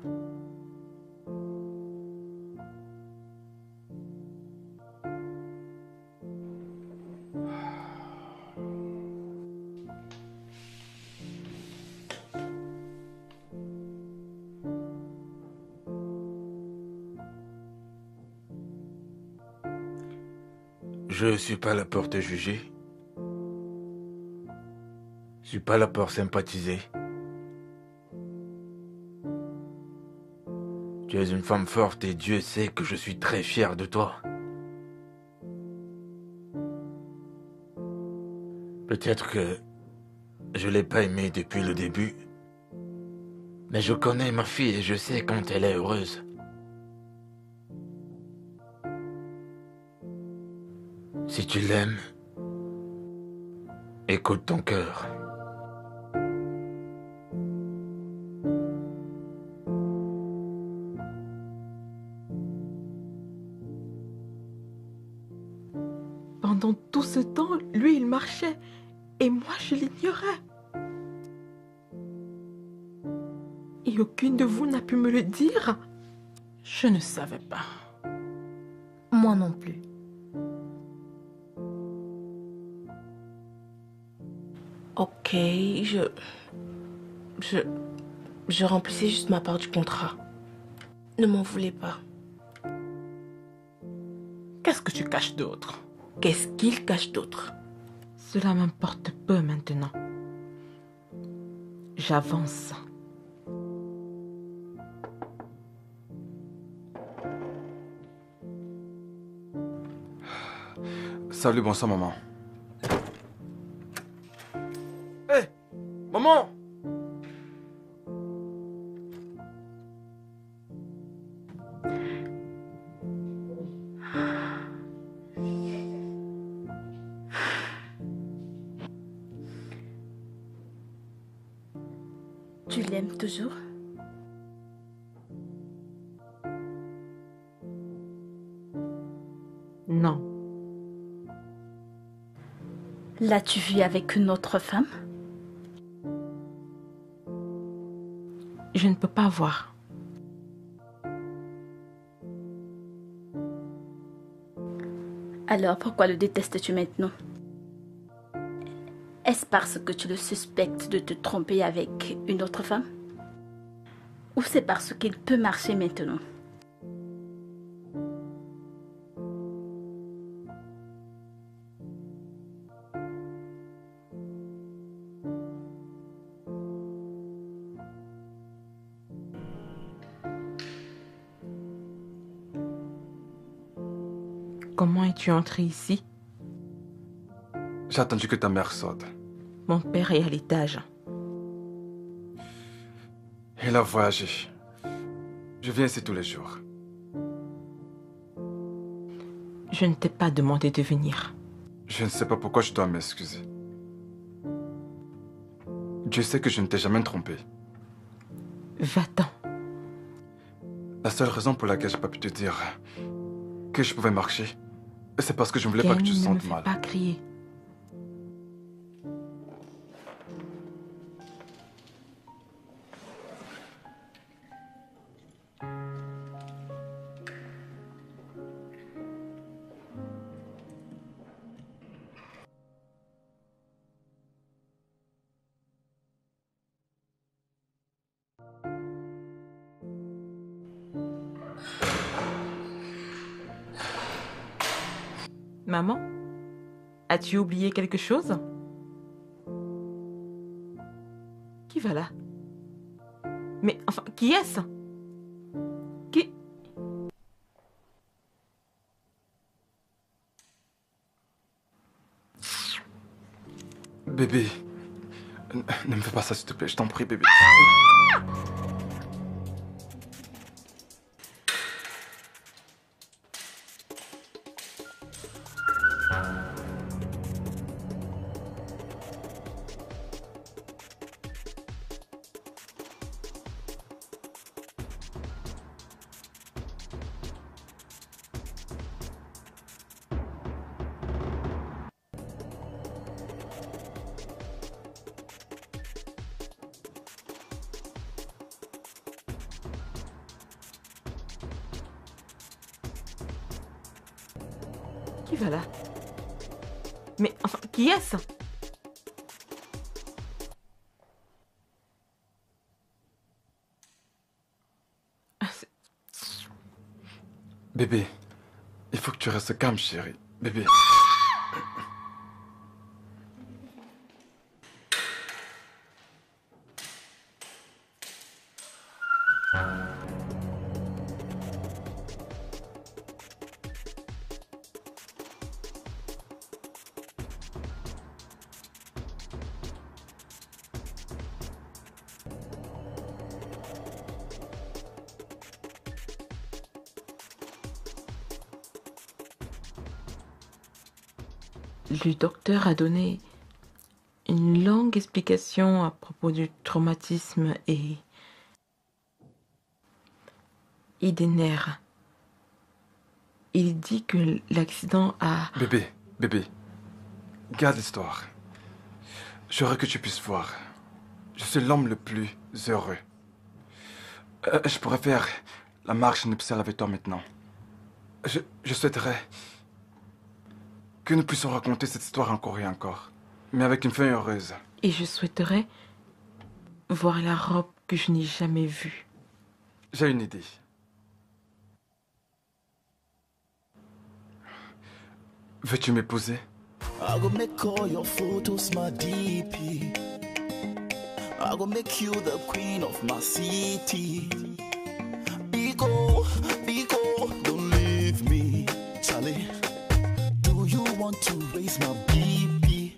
S14: Je suis pas là pour te juger. Je suis pas là pour sympathiser. Tu es une femme forte et Dieu sait que je suis très fier de toi. Peut-être que je l'ai pas aimée depuis le début, mais je connais ma fille et je sais quand elle est heureuse. Si tu l'aimes, écoute ton cœur.
S6: Pendant tout ce temps, lui, il marchait. Et moi, je l'ignorais. Et aucune de vous n'a pu me le dire.
S7: Je ne savais pas.
S5: Moi non plus.
S4: Ok, je remplissais juste ma part du contrat. Ne m'en voulez pas.
S7: Qu'est-ce que tu caches d'autre?
S4: Qu'est-ce qu'il cache d'autre?
S6: Cela m'importe peu maintenant. J'avance.
S2: Salut, bonsoir maman.
S13: Hé, maman!
S11: Tu l'aimes toujours?
S6: Non.
S11: L'as-tu vu avec une autre femme?
S6: Je ne peux pas voir.
S11: Alors pourquoi le détestes-tu maintenant? Est-ce parce que tu le suspectes de te tromper avec une autre femme? Ou c'est parce qu'il peut marcher maintenant?
S6: Comment es-tu entré ici?
S2: J'ai attendu que ta mère sorte.
S6: Mon père est à l'étage.
S2: Il a voyagé. Je viens ici tous les jours.
S6: Je ne t'ai pas demandé de venir.
S2: Je ne sais pas pourquoi je dois m'excuser. Dieu sait que je ne t'ai jamais trompé.
S6: Va-t'en.
S2: La seule raison pour laquelle j'ai pas pu te dire que je pouvais marcher, c'est parce que je ne voulais pas que tu te
S6: Ken, ne me
S2: sentes
S6: fais
S2: mal.
S6: pas crier. Maman, as-tu oublié quelque chose? Qui va là? Mais enfin, qui est-ce? Qui?
S2: Bébé, ne me fais pas ça s'il te plaît, je t'en prie bébé.
S6: Qui va là? Mais enfin, qui est-ce?
S2: Bébé, il faut que tu restes calme, chérie. Bébé.
S6: Le docteur a donné une longue explication à propos du traumatisme et des nerfs. Il dit que l'accident a...
S2: Bébé, garde l'histoire. J'aimerais que tu puisses voir. Je suis l'homme le plus heureux. Je pourrais faire la marche nuptiale avec toi maintenant. Je souhaiterais que nous puissions raconter cette histoire encore et encore, mais avec une fin heureuse.
S6: Et je souhaiterais voir la robe que je n'ai jamais vue.
S2: J'ai une idée. Veux-tu m'épouser?
S3: I go make all your photos my DP. I go make you the queen of my city. Biko, don't leave me, Charlie. Do you want to raise my BP?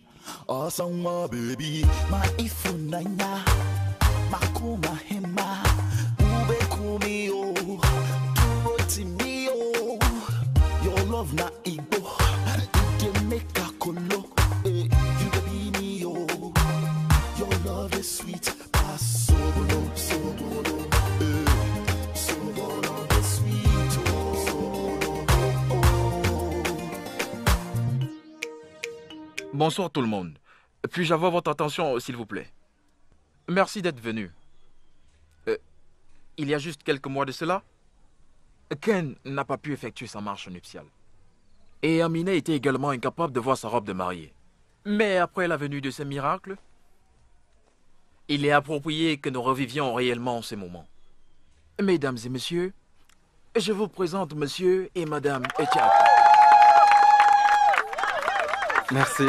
S3: Awesome, my baby. My ifunanya, makuma hema, ube kumio, tuoti mio. Your love na igbo. Your love is sweet, sobolo, sobolo is sweet,
S8: Bonsoir tout le monde. Puis-je avoir votre attention, s'il vous plaît? Merci d'être venu. Il y a juste quelques mois de cela, Ken n'a pas pu effectuer sa marche nuptiale. Et Amina était également incapable de voir sa robe de mariée. Mais après la venue de ces miracles, il est approprié que nous revivions réellement ces moments. Mesdames et messieurs, je vous présente monsieur et madame Etiak.
S2: Merci.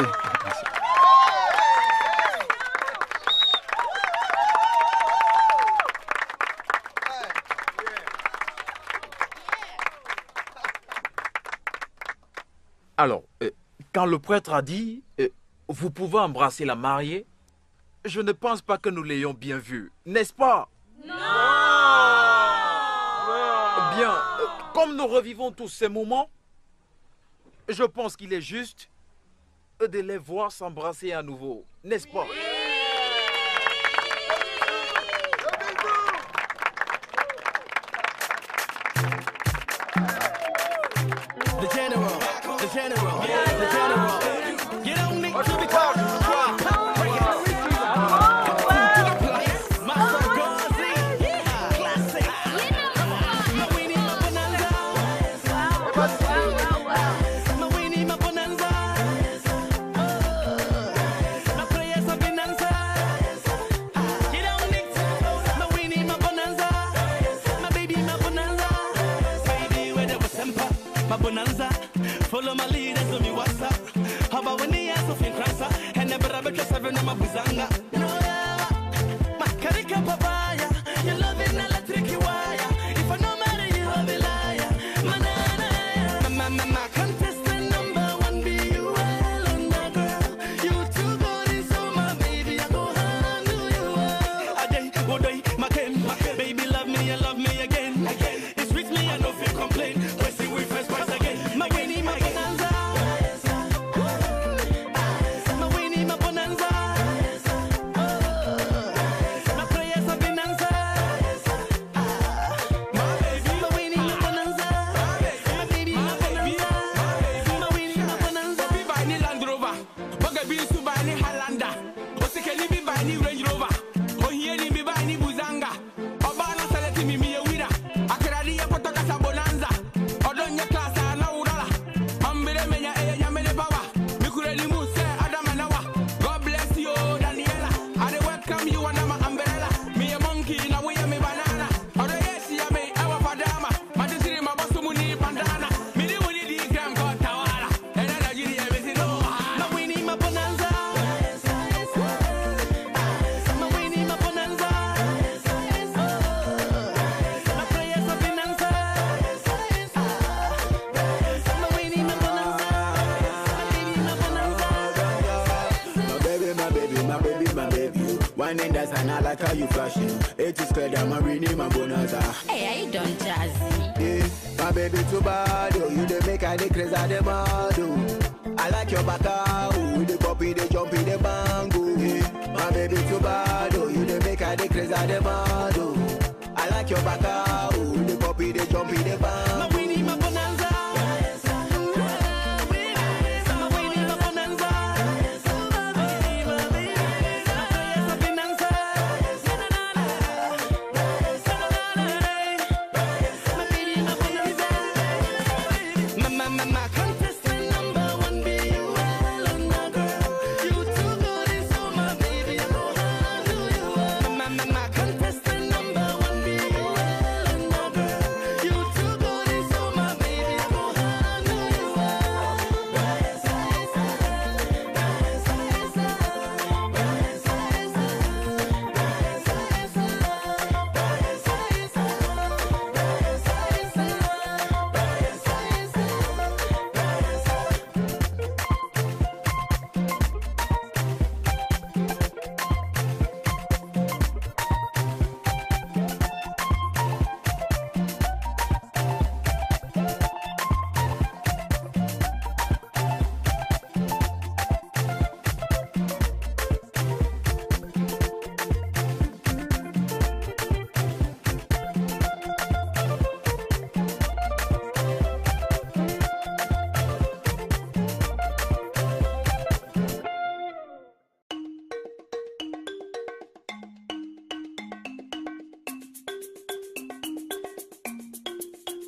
S8: Alors, quand le prêtre a dit « Vous pouvez embrasser la mariée », je ne pense pas que nous l'ayons bien vu, n'est-ce pas? Non! Bien, comme nous revivons tous ces moments, je pense qu'il est juste de les voir s'embrasser à nouveau, n'est-ce pas?
S1: The general. You don't need to be talking. Follow my leaders on me WhatsApp. How about when they ask of in Kransa? And never ever just having them a buzanga. No, my karika papaya. You love it, electric wire. If I know matter, you love it, liar. Manana, my contestant number one be you alone, my girl. You too good is so my baby. I go handle you well. Aday, woday, my kem, baby, love me again. It's with me, I know if you complain. We see we first price again. My Winnie, my bonanza. My Winnie, my bonanza.
S15: woman in the sun, I like how you flash, you know. It is clear that my rename my bonanza.
S12: Hey, I don't jazzy.
S15: Yeah, my baby too bad, oh. You the make I the crazy at the mad, oh. I like your back, oh. The puppy, the jumpy, the bango. Yeah, my baby too bad, oh. You the make I the crazy at the mad, oh. I like your back, oh. The puppy, the jumpy, the bango.
S1: My Winnie, my bonanza.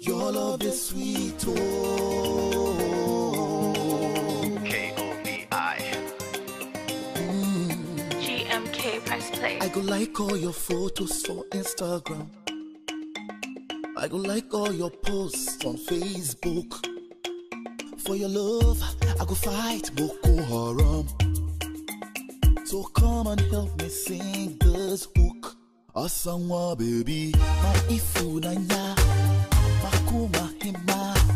S3: Your love is sweet, oh.
S19: K-O-V-I.
S4: GMK, press play.
S3: I go like all your photos for Instagram. I go like all your posts on Facebook. For your love, I go fight Boko Haram. So come and help me sing this hook. Asanwa baby, my ifu nanya, makuma hima.